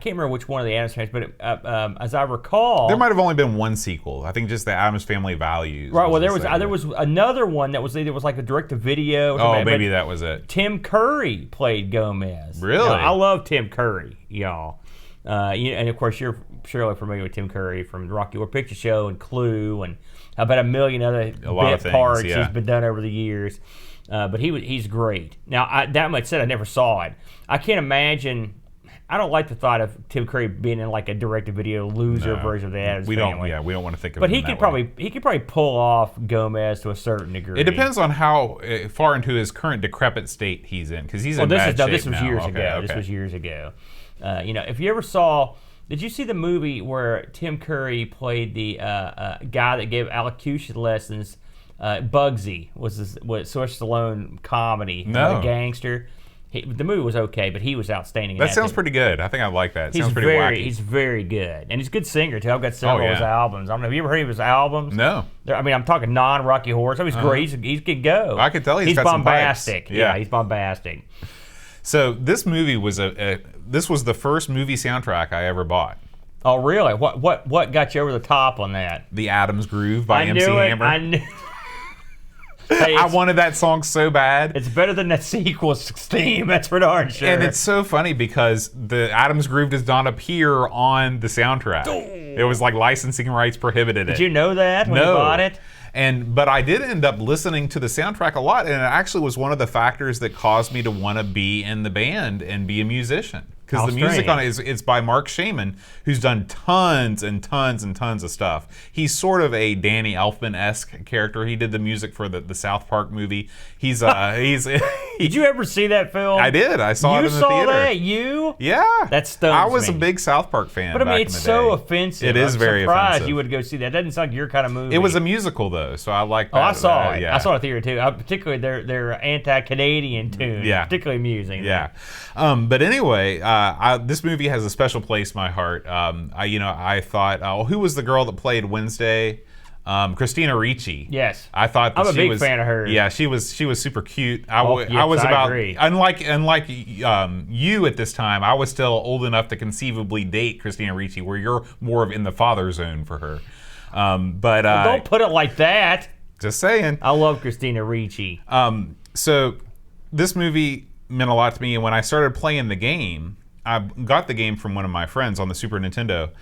can't remember which one of the Addams Family, but as I recall, there might have only been one sequel. I think just the Addams Family Values. Right. Well, there was another one that was like a direct to video. Oh, maybe that was it. Tim Curry played Gomez. Really? I love Tim Curry, y'all. And of course you're surely familiar with Tim Curry from the Rocky Horror Picture Show and Clue and about a million other bit parts he's been done over the years. But he's great. Now, that much said, I never saw it. I can't imagine. I don't like the thought of Tim Curry being in like a direct-to-video loser version of the Addams Family. We don't want to think of it. But he could probably pull off Gomez to a certain degree. It depends on how far into his current decrepit state he's in, because he's in bad shape this was now. years ago. This was years ago. If you ever saw. Did you see the movie where Tim Curry played the guy that gave elocution lessons? Bugsy was Sylvester Stallone comedy. No. A gangster. The movie was okay, but he was outstanding. That sounds pretty good. I think I like that. It sounds pretty wacky. He's very good, and he's a good singer too. I've got several of his albums. I don't know. Have you ever heard of his albums? No. I'm talking non-Rocky Horror. So he's great. He's good go. I can tell he's got bombastic. Some pipes. Yeah, he's bombastic. So this movie was this was the first movie soundtrack I ever bought. Oh, really? What got you over the top on that? The Addams Groove by MC Hammer. I knew. Hey, I wanted that song so bad. It's better than that sequel's theme, that's for darn sure. And it's so funny because the Addams Groove does not appear on the soundtrack. It was like licensing rights prohibited it. Did you know that when you bought it? But I did end up listening to the soundtrack a lot, and it actually was one of the factors that caused me to want to be in the band and be a musician. Because the music on it it's by Mark Shaman, who's done tons and tons and tons of stuff. He's sort of a Danny Elfman-esque character. He did the music for the South Park movie. He's Did you ever see that film? I did. I saw it in the theater. You saw that? You? Yeah. That stuns I was me. a big South Park fan. But I mean, it's so offensive. It is very offensive. I'm surprised you would go see that. It doesn't sound like your kind of movie. It was a musical though, so I liked that. Oh, I saw it. Yeah. I saw it in the theater too. Particularly their anti-Canadian tune. Yeah. Particularly amusing. Yeah. But anyway, this movie has a special place in my heart. I thought, who was the girl that played Wednesday? Christina Ricci. Yes. I thought that I'm a big fan of her. Yeah, she was super cute. I agree. Unlike you at this time, I was still old enough to conceivably date Christina Ricci, where you're more of in the father zone for her. Don't put it like that. Just saying. I love Christina Ricci. So this movie meant a lot to me, and when I started playing the game, I got the game from one of my friends on the Super Nintendo,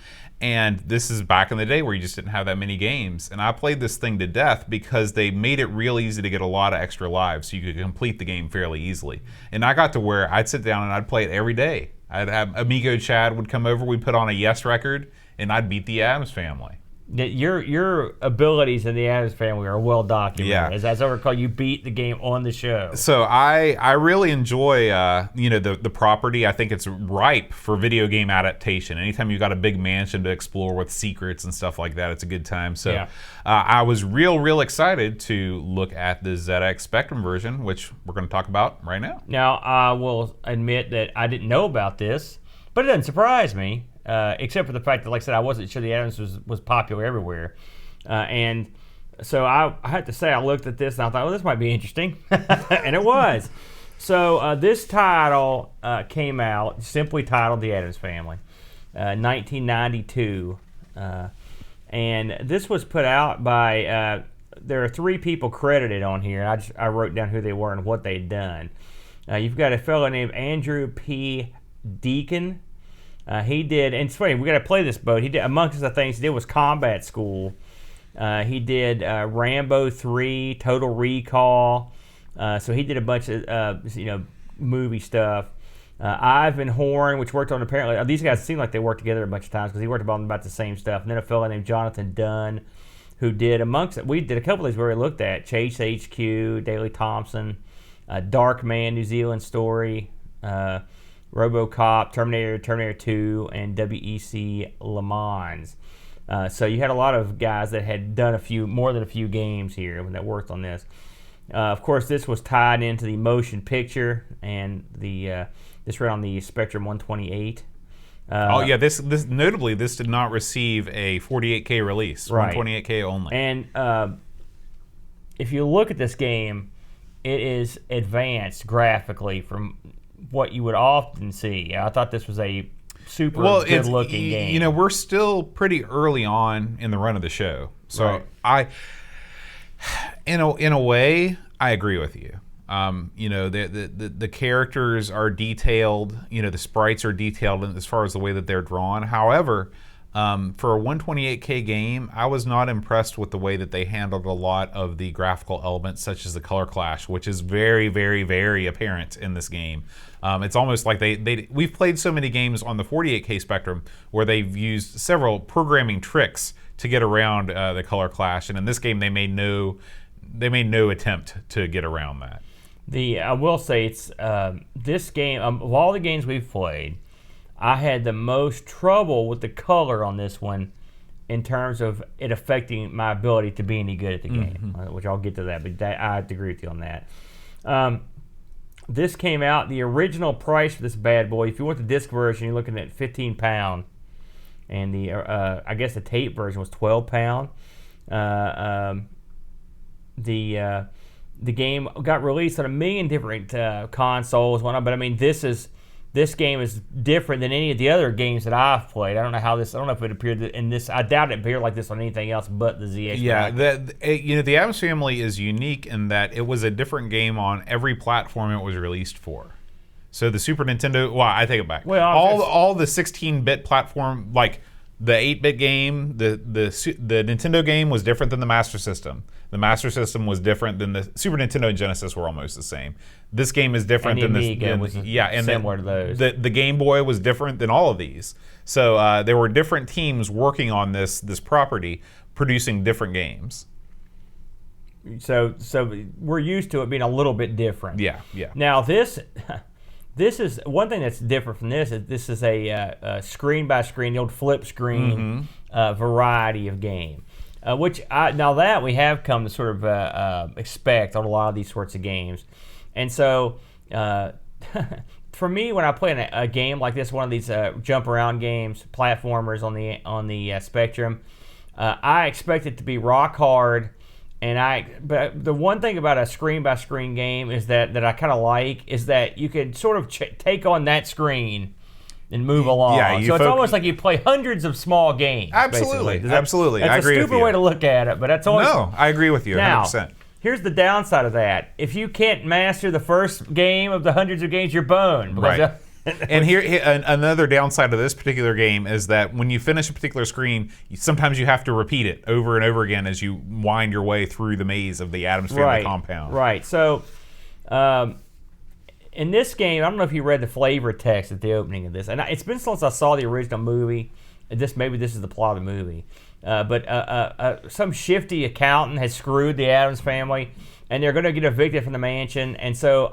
and this is back in the day where you just didn't have that many games, and I played this thing to death because they made it real easy to get a lot of extra lives so you could complete the game fairly easily. And I got to where I'd sit down and I'd play it every day. I'd have Amigo Chad would come over, we'd put on a Yes record, and I'd beat the Addams Family. Your abilities in the Addams Family are well documented. Yeah. As I recall, you beat the game on the show. So I really enjoy the property. I think it's ripe for video game adaptation. Anytime you've got a big mansion to explore with secrets and stuff like that, it's a good time. So yeah. I was real excited to look at the ZX Spectrum version, which we're going to talk about right now. Now, I will admit that I didn't know about this, but it doesn't surprise me. Except for the fact that, like I said, I wasn't sure the Addams was popular everywhere. And so I had to say, I looked at this and I thought, well, this might be interesting. And it was. So this title came out, simply titled The Addams Family, 1992. And this was put out by, there are 3 people credited on here. I wrote down who they were and what they'd done. You've got a fellow named Andrew P. Deacon. He did, and it's funny, we got to play this boat. He did, amongst the things he did was Combat School. He did Rambo 3, Total Recall. So he did a bunch of movie stuff. Ivan Horn, which worked on apparently these guys seem like they worked together a bunch of times because he worked on about the same stuff. And then a fellow named Jonathan Dunn, who did we did a couple of these where we looked at Chase HQ, Daley Thompson, Dark Man, New Zealand Story. RoboCop, Terminator 2, and WEC Le Mans. So you had a lot of guys that had done more than a few games here that worked on this. Of course, this was tied into the motion picture, and this ran on the Spectrum 128. This notably, this did not receive a 48K release, right. 128K only. And if you look at this game, it is advanced graphically from what you would often see. I thought this was a super good-looking game. You know, we're still pretty early on in the run of the show, so right. in a way, I agree with you. You know, the characters are detailed. You know, the sprites are detailed as far as the way that they're drawn. However, for a 128K game, I was not impressed with the way that they handled a lot of the graphical elements, such as the color clash, which is very, very, very apparent in this game. It's almost like we've played so many games on the 48K spectrum where they've used several programming tricks to get around the color clash, and in this game they made no attempt to get around that. I will say it's this game of all the games we've played, I had the most trouble with the color on this one in terms of it affecting my ability to be any good at the game, which I'll get to that, but I have to agree with you on that. This came out, the original price for this bad boy, if you want the disc version, you're looking at £15, and the I guess the tape version was £12. The game got released on a million different consoles, whatnot, but I mean this game is different than any of the other games that I've played. I don't know if it appeared in this. I doubt it appeared like this on anything else but the ZX. Yeah, the Addams Family is unique in that it was a different game on every platform it was released for. So the Super Nintendo, well, I take it back. Well, all the 16-bit platform, like the 8-bit game, the Nintendo game was different than the Master System. The Master System was different than the Super Nintendo and Genesis were almost the same. This game is different than the Amiga was similar to those. The Game Boy was different than all of these. So there were different teams working on this property, producing different games. So we're used to it being a little bit different. Yeah. Now this is one thing that's different from this. This is a screen by screen, the old flip screen variety of game. Which now that we have come to sort of expect on a lot of these sorts of games, and so for me, when I play a game like this, one of these jump around games, platformers on the Spectrum, I expect it to be rock hard. But the one thing about a screen by screen game is that I kind of like is that you can sort of take on that screen and move along. Yeah, so it's almost like you play hundreds of small games. Absolutely, absolutely. I agree with you. That's a stupid way to look at it, but that's always... No, I agree with you 100%. Now, here's the downside of that. If you can't master the first game of the hundreds of games, you're boned. Right. And here another downside of this particular game is that when you finish a particular screen, sometimes you have to repeat it over and over again as you wind your way through the maze of the Addams Family compound. Right. So... in this game, I don't know if you read the flavor text at the opening of this, and it's been since I saw the original movie. Maybe this is the plot of the movie, but some shifty accountant has screwed the Addams Family, and they're going to get evicted from the mansion, and so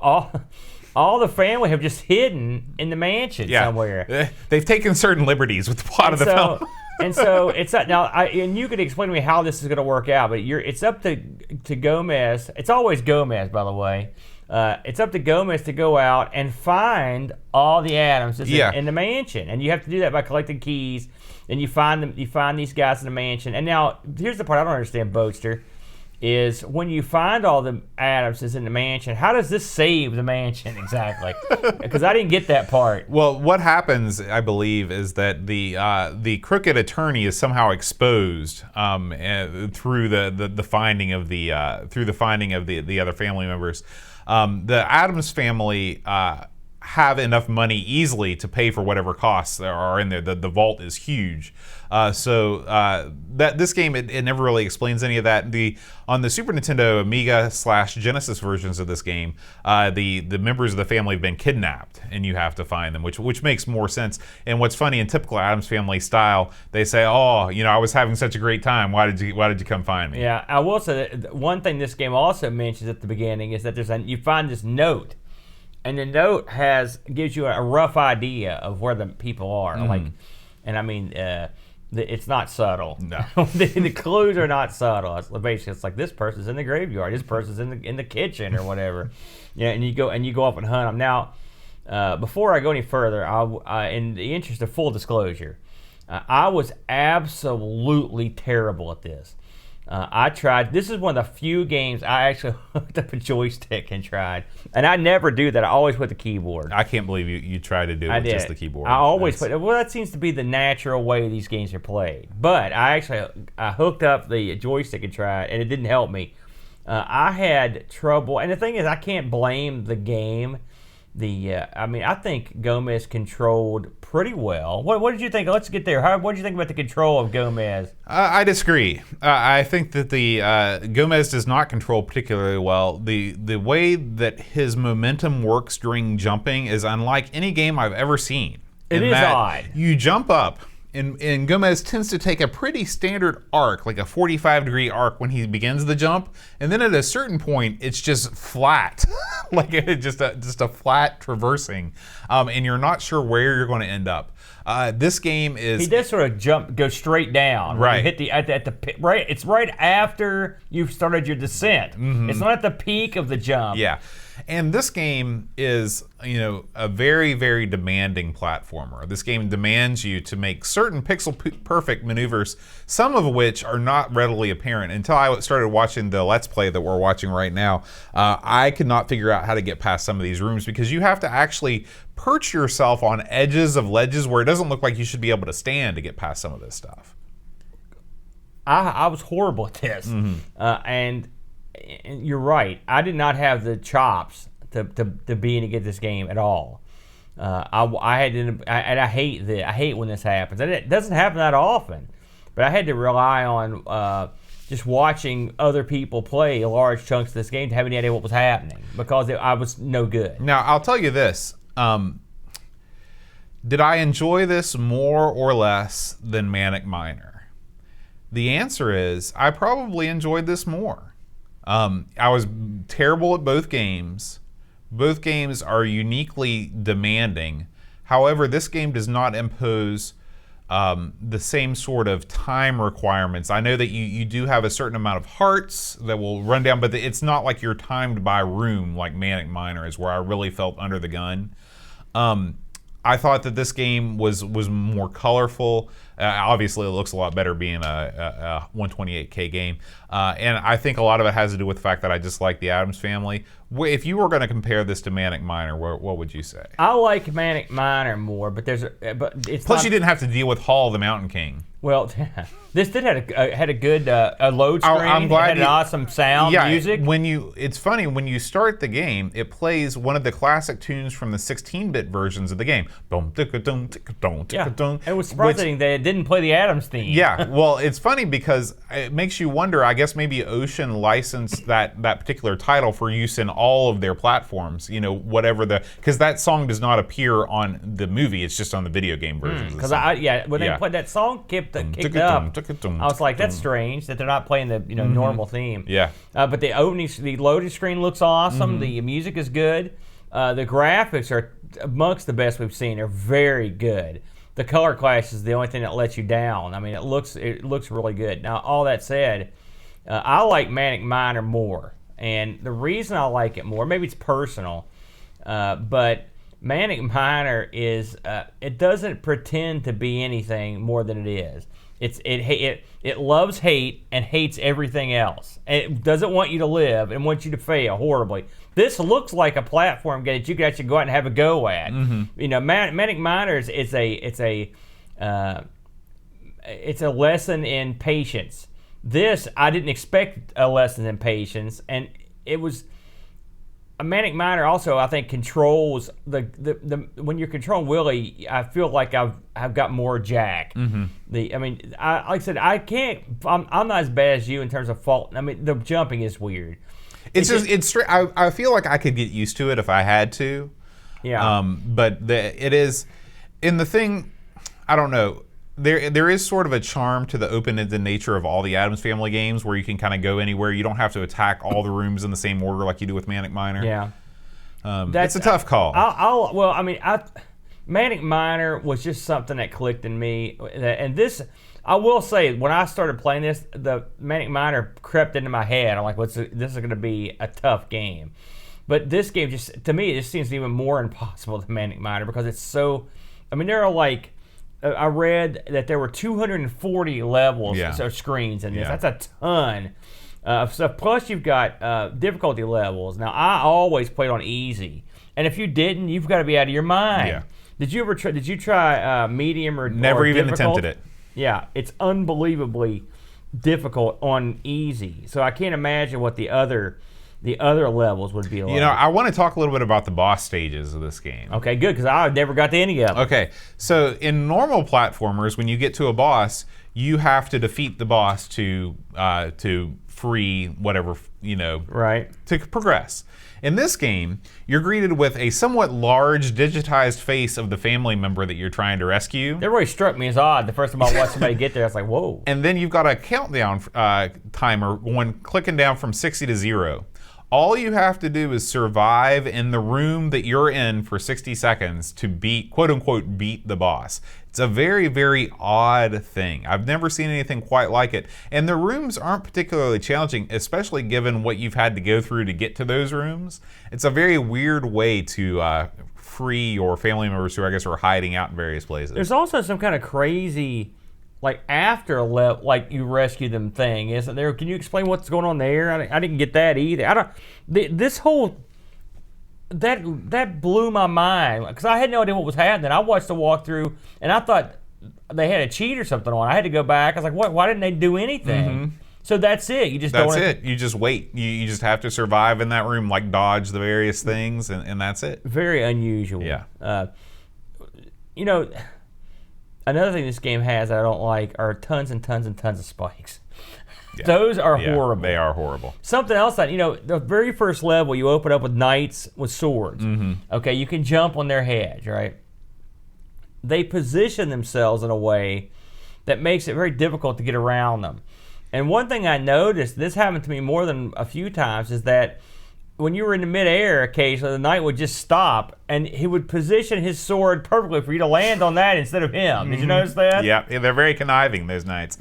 all the family have just hidden in the mansion somewhere. They've taken certain liberties with the plot of the film. And so it's now, and you could explain to me how this is going to work out, but it's up to Gomez. It's always Gomez, by the way. It's up to Gomez to go out and find all the Addams in the mansion, and you have to do that by collecting keys. And you find them. You find these guys in the mansion. And now here's the part I don't understand, Boatster, is when you find all the Addamses in the mansion, how does this save the mansion exactly? Because I didn't get that part. Well, what happens, I believe, is that the crooked attorney is somehow exposed through the finding of the other family members. The Addams Family have enough money easily to pay for whatever costs there are in there. The vault is huge. So that this game, it never really explains any of that. On the Super Nintendo, Amiga / Genesis versions of this game, the members of the family have been kidnapped, and you have to find them, which makes more sense. And what's funny, in typical Addams Family style, they say, "Oh, I was having such a great time. Why did you come find me?" Yeah, I will say that one thing this game also mentions at the beginning is that you find this note. And the note gives you a rough idea of where the people are. It's not subtle. No, the clues are not subtle. Basically, it's like this person's in the graveyard, this person's in the kitchen or whatever. Yeah, and you go off and hunt them. Now, before I go any further, in the interest of full disclosure, I was absolutely terrible at this. I tried. This is one of the few games I actually hooked up a joystick and tried. And I never do that. I always put the keyboard. I can't believe you try to do it with just the keyboard. I always put. Well, that seems to be the natural way these games are played. But I hooked up the joystick and tried, and it didn't help me. I had trouble, and the thing is, I can't blame the game. I think Gomez controlled pretty well. What did you think? Let's get there. What did you think about the control of Gomez? I disagree. I think that the Gomez does not control particularly well. The way that his momentum works during jumping is unlike any game I've ever seen. It is odd. You jump up. And Gomez tends to take a pretty standard arc, like a 45-degree arc when he begins the jump, and then at a certain point, it's just flat, like just a flat traversing, and you're not sure where you're going to end up. This game is he does sort of go straight down. Right, you hit at the right. It's right after you've started your descent. Mm-hmm. It's not at the peak of the jump. Yeah. And this game is, a very, very demanding platformer. This game demands you to make certain pixel-perfect maneuvers, some of which are not readily apparent. Until I started watching the Let's Play that we're watching right now, I could not figure out how to get past some of these rooms because you have to actually perch yourself on edges of ledges where it doesn't look like you should be able to stand to get past some of this stuff. I was horrible at this, and you're right. I did not have the chops to be in to get this game at all. I hate when this happens, and it doesn't happen that often. But I had to rely on just watching other people play large chunks of this game to have any idea what was happening because I was no good. Now I'll tell you this: did I enjoy this more or less than Manic Miner? The answer is I probably enjoyed this more. I was terrible at both games. Both games are uniquely demanding. However, this game does not impose the same sort of time requirements. I know that you do have a certain amount of hearts that will run down, but it's not like you're timed by room like Manic Miner is, where I really felt under the gun. I thought that this game was more colorful. Obviously, it looks a lot better being a 128K game. And I think a lot of it has to do with the fact that I just like the Addams Family. If you were going to compare this to Manic Miner, what would you say? I like Manic Miner more, but it's plus you didn't have to deal with Hall the Mountain King. Well, this did had a good load screen. I'm glad it had an awesome sound, music. It's funny when you start the game, it plays one of the classic tunes from the 16-bit versions of the game. Yeah. It was surprising that it didn't play the Addams theme. Yeah, well, it's funny because it makes you wonder. I guess maybe Ocean licensed that particular title for use in all of their platforms. Because that song does not appear on the movie; it's just on the video game versions. Because when they played that song, kicked up. I was like, that's strange that they're not playing the normal theme. Yeah. But the loading screen looks awesome. The music is good. The graphics are amongst the best we've seen. They're very good. The color clash is the only thing that lets you down. I mean, it looks really good. Now, all that said, I like Manic Miner more, and the reason I like it more, maybe it's personal, but Manic Miner is it doesn't pretend to be anything more than it is. It loves hate and hates everything else. It doesn't want you to live and wants you to fail horribly. This looks like a platform game that you could actually go out and have a go at. Mm-hmm. Manic Miner it's a lesson in patience. This I didn't expect a lesson in patience, and it was. A Manic Miner also, I think, controls the when you're controlling Willie. I feel like I've got more Jack. Mm-hmm. Like I said, I'm not as bad as you in terms of fault. I mean, the jumping is weird. It's straight. I feel like I could get used to it if I had to. Yeah. But it is in the thing. I don't know. There is sort of a charm to the open-ended nature of all the Addams Family games where you can kind of go anywhere. You don't have to attack all the rooms in the same order like you do with Manic Miner. Yeah. That's a tough call. Manic Miner was just something that clicked in me. And this, I will say, when I started playing this, the Manic Miner crept into my head. I'm like, this is going to be a tough game. But this game, to me, it just seems even more impossible than Manic Miner because it's so, there are like, I read that there were 240 levels or screens in this. That's a ton of stuff. Plus, you've got difficulty levels. Now, I always played on easy, and if you didn't, you've got to be out of your mind. Yeah. Did you ever try? Did you try medium or never even difficult? attempted it? Yeah, it's unbelievably difficult on easy. So I can't imagine what the other levels would be like. I want to talk a little bit about the boss stages of this game. Okay, good, because I never got to any of them. Okay, so in normal platformers, when you get to a boss, you have to defeat the boss to free whatever, right, to progress. In this game, you're greeted with a somewhat large digitized face of the family member that you're trying to rescue. That really struck me as odd. The first time I watched somebody get there, I was like, whoa. And then you've got a countdown timer clicking down from 60 to 0. All you have to do is survive in the room that you're in for 60 seconds to beat, quote unquote, beat the boss. It's a very, very odd thing. I've never seen anything quite like it. And the rooms aren't particularly challenging, especially given what you've had to go through to get to those rooms. It's a very weird way to free your family members who I guess are hiding out in various places. There's also some kind of crazy, after you rescue them thing, isn't there? Can you explain what's going on there? I didn't get that either. This whole that blew my mind because I had no idea what was happening. I watched the walkthrough and I thought they had a cheat or something on. I had to go back. I was like, what? Why didn't they do anything? Mm-hmm. So that's it. You just You just wait. You just have to survive in that room, dodge the various things, and that's it. Very unusual. Yeah. Another thing this game has that I don't like are tons and tons and tons of spikes. Yeah. Those are horrible. They are horrible. Something else that, the very first level, you open up with knights with swords. Mm-hmm. Okay, you can jump on their heads, right? They position themselves in a way that makes it very difficult to get around them. And one thing I noticed, this happened to me more than a few times, is that when you were in the midair, occasionally the knight would just stop and he would position his sword perfectly for you to land on that instead of him. Did you notice that? Yeah, they're very conniving, those knights.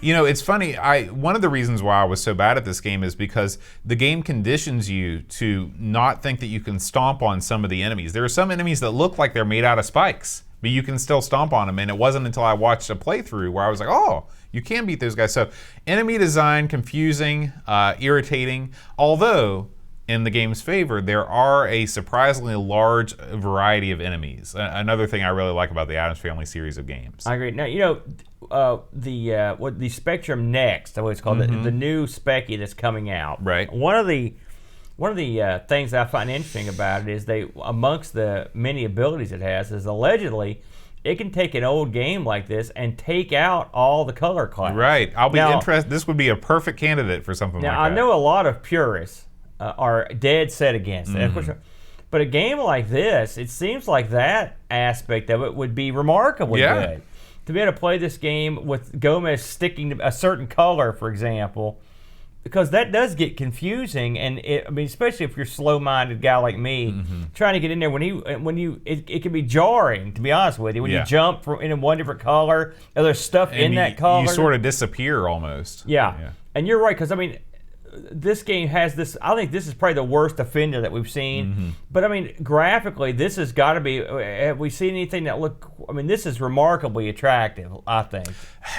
It's funny. One of the reasons why I was so bad at this game is because the game conditions you to not think that you can stomp on some of the enemies. There are some enemies that look like they're made out of spikes, but you can still stomp on them. And it wasn't until I watched a playthrough where I was like, oh, you can beat those guys. So enemy design, confusing, irritating, although in the game's favor, there are a surprisingly large variety of enemies. Another thing I really like about the Addams Family series of games. I agree. Now, the Spectrum Next, what it's called, the new Specky that's coming out. Right. One of the things that I find interesting about it is amongst the many abilities it has, is allegedly it can take an old game like this and take out all the color class. Right. I'll be interested. This would be a perfect candidate for something like that. Now, I know a lot of purists are dead set against it. But a game like this, it seems like that aspect of it would be remarkably good. To be able to play this game with Gomez sticking to a certain color, for example, because that does get confusing, and especially if you're a slow-minded guy like me, trying to get in there it can be jarring, to be honest with you, when you jump in one different color, and there's stuff in that color. You sort of disappear almost. Yeah. And you're right, because this game has this. I think this is probably the worst offender that we've seen. But graphically, this has got to be. Have we seen anything that look? This is remarkably attractive, I think.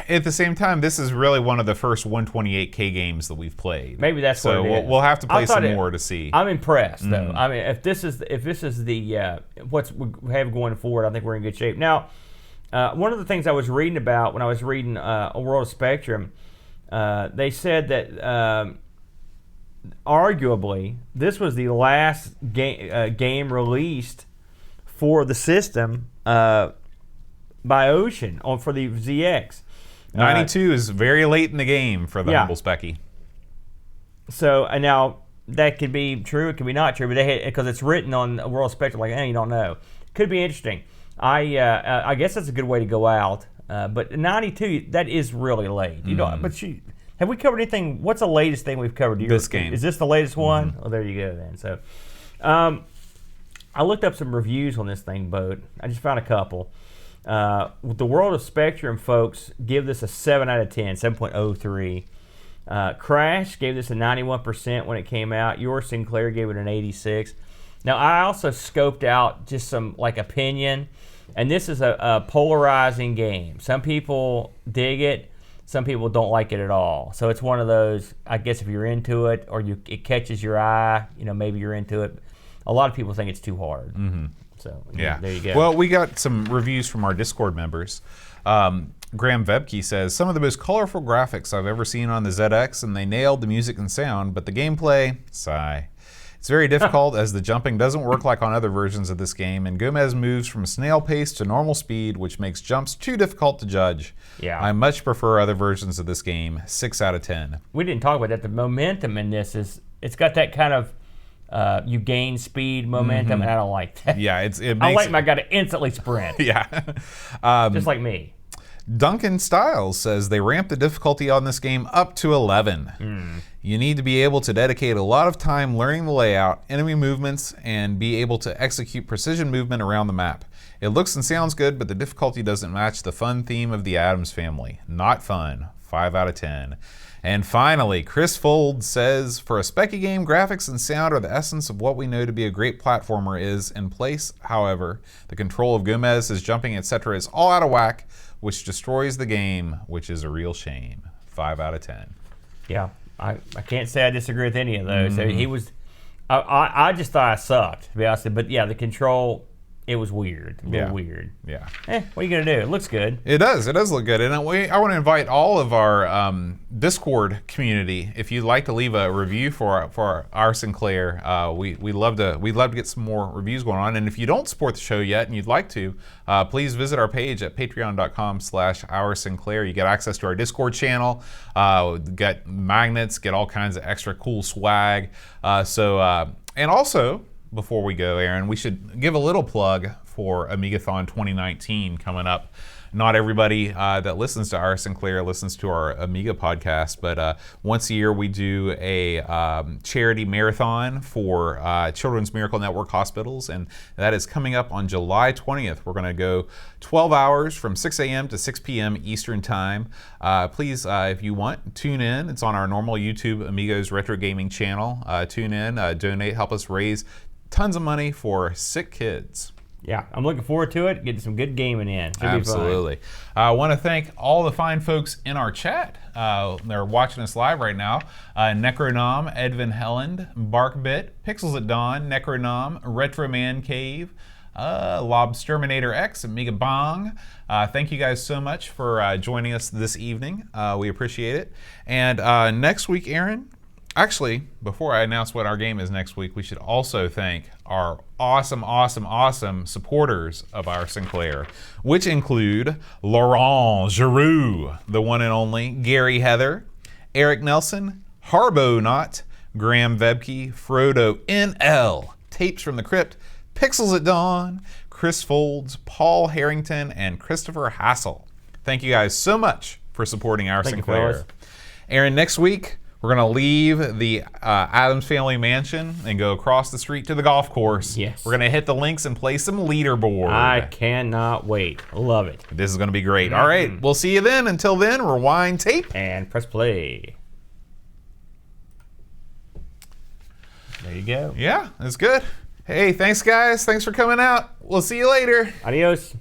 At the same time, this is really one of the first 128K games that we've played. Maybe that's what it is. We'll have to play some more to see. I'm impressed, though. If this is the what we have going forward, I think we're in good shape. Now, one of the things I was reading about when I was reading A World of Spectrum, they said that. Arguably, this was the last game released for the system by Ocean for the ZX. 92 is very late in the game for the Humble Specky. So, and now that could be true, it could be not true, but because it's written on A World of Spectrum, you don't know. Could be interesting. I guess that's a good way to go out. But 92, that is really late. Have we covered anything? What's the latest thing we've covered? This game. Is this the latest one? Oh, there you go then. So, I looked up some reviews on this thing, Boat. I just found a couple. The World of Spectrum folks give this a 7 out of 10, 7.03. Crash gave this a 91% when it came out. Your Sinclair gave it an 86. Now, I also scoped out just some opinion. And this is a polarizing game. Some people dig it. Some people don't like it at all. So it's one of those, I guess if you're into it or it catches your eye, maybe you're into it. A lot of people think it's too hard. Mm-hmm. So yeah, there you go. Well, we got some reviews from our Discord members. Graham Vebke says, some of the most colorful graphics I've ever seen on the ZX, and they nailed the music and sound, but the gameplay, sigh. It's very difficult as the jumping doesn't work like on other versions of this game, and Gomez moves from snail pace to normal speed, which makes jumps too difficult to judge. Yeah. I much prefer other versions of this game. 6 out of 10. We didn't talk about that. The momentum in this it's got that kind of you gain speed momentum, and I don't like that. Yeah, it makes I like my guy to instantly sprint. Yeah. Just like me. Duncan Styles says they ramped the difficulty on this game up to 11. You need to be able to dedicate a lot of time learning the layout, enemy movements, and be able to execute precision movement around the map. It looks and sounds good, but the difficulty doesn't match the fun theme of the Addams family. Not fun. 5 out of 10. And finally, Chris Fold says, for a specky game, graphics and sound are the essence of what we know to be a great platformer is in place. However, the control of Gomez, his jumping, etc. is all out of whack, which destroys the game, which is a real shame. 5 out of 10. Yeah, I can't say I disagree with any of those. So he was, I just thought I sucked, to be honest. But yeah, the control, it was weird. A little weird. Yeah. What are you going to do? It looks good. It does. It does look good. And I want to invite all of our Discord community, if you'd like to leave a review for our Sinclair, we'd love to get some more reviews going on. And if you don't support the show yet and you'd like to, please visit our page at patreon.com/oursinclair. You get access to our Discord channel, get magnets, get all kinds of extra cool swag. And also, before we go, Aaron, we should give a little plug for Amigathon 2019 coming up. Not everybody that listens to our Sinclair listens to our Amiga podcast, but once a year we do a charity marathon for Children's Miracle Network hospitals, and that is coming up on July 20th. We're going to go 12 hours from 6 a.m. to 6 p.m. Eastern Time. Please, if you want, tune in. It's on our normal YouTube Amigos Retro Gaming channel. Tune in, donate, help us raise tons of money for sick kids. Yeah, I'm looking forward to it. Getting some good gaming in. Should Absolutely. be fun. I want to thank all the fine folks in our chat. They're watching us live right now. Necronom, Edvin Helland, Barkbit, Pixels at Dawn, Necronom, Retroman Cave, Lobsterminator X, Amiga Bong. Thank you guys so much for joining us this evening. We appreciate it. And next week, Aaron, actually, before I announce what our game is next week, we should also thank our awesome supporters of our Sinclair, which include Laurent Giroux, the one and only, Gary Heather, Eric Nelson, Harbo Knott, Graham Vebke, Frodo NL, Tapes from the Crypt, Pixels at Dawn, Chris Folds, Paul Harrington, and Christopher Hassel. Thank you guys so much for supporting our Sinclair. Aaron, next week, we're going to leave the Addams Family Mansion and go across the street to the golf course. Yes. We're going to hit the links and play some leaderboard. I cannot wait. Love it. This is going to be great. All right, we'll see you then. Until then, rewind tape. And press play. There you go. Yeah, that's good. Hey, thanks, guys. Thanks for coming out. We'll see you later. Adios.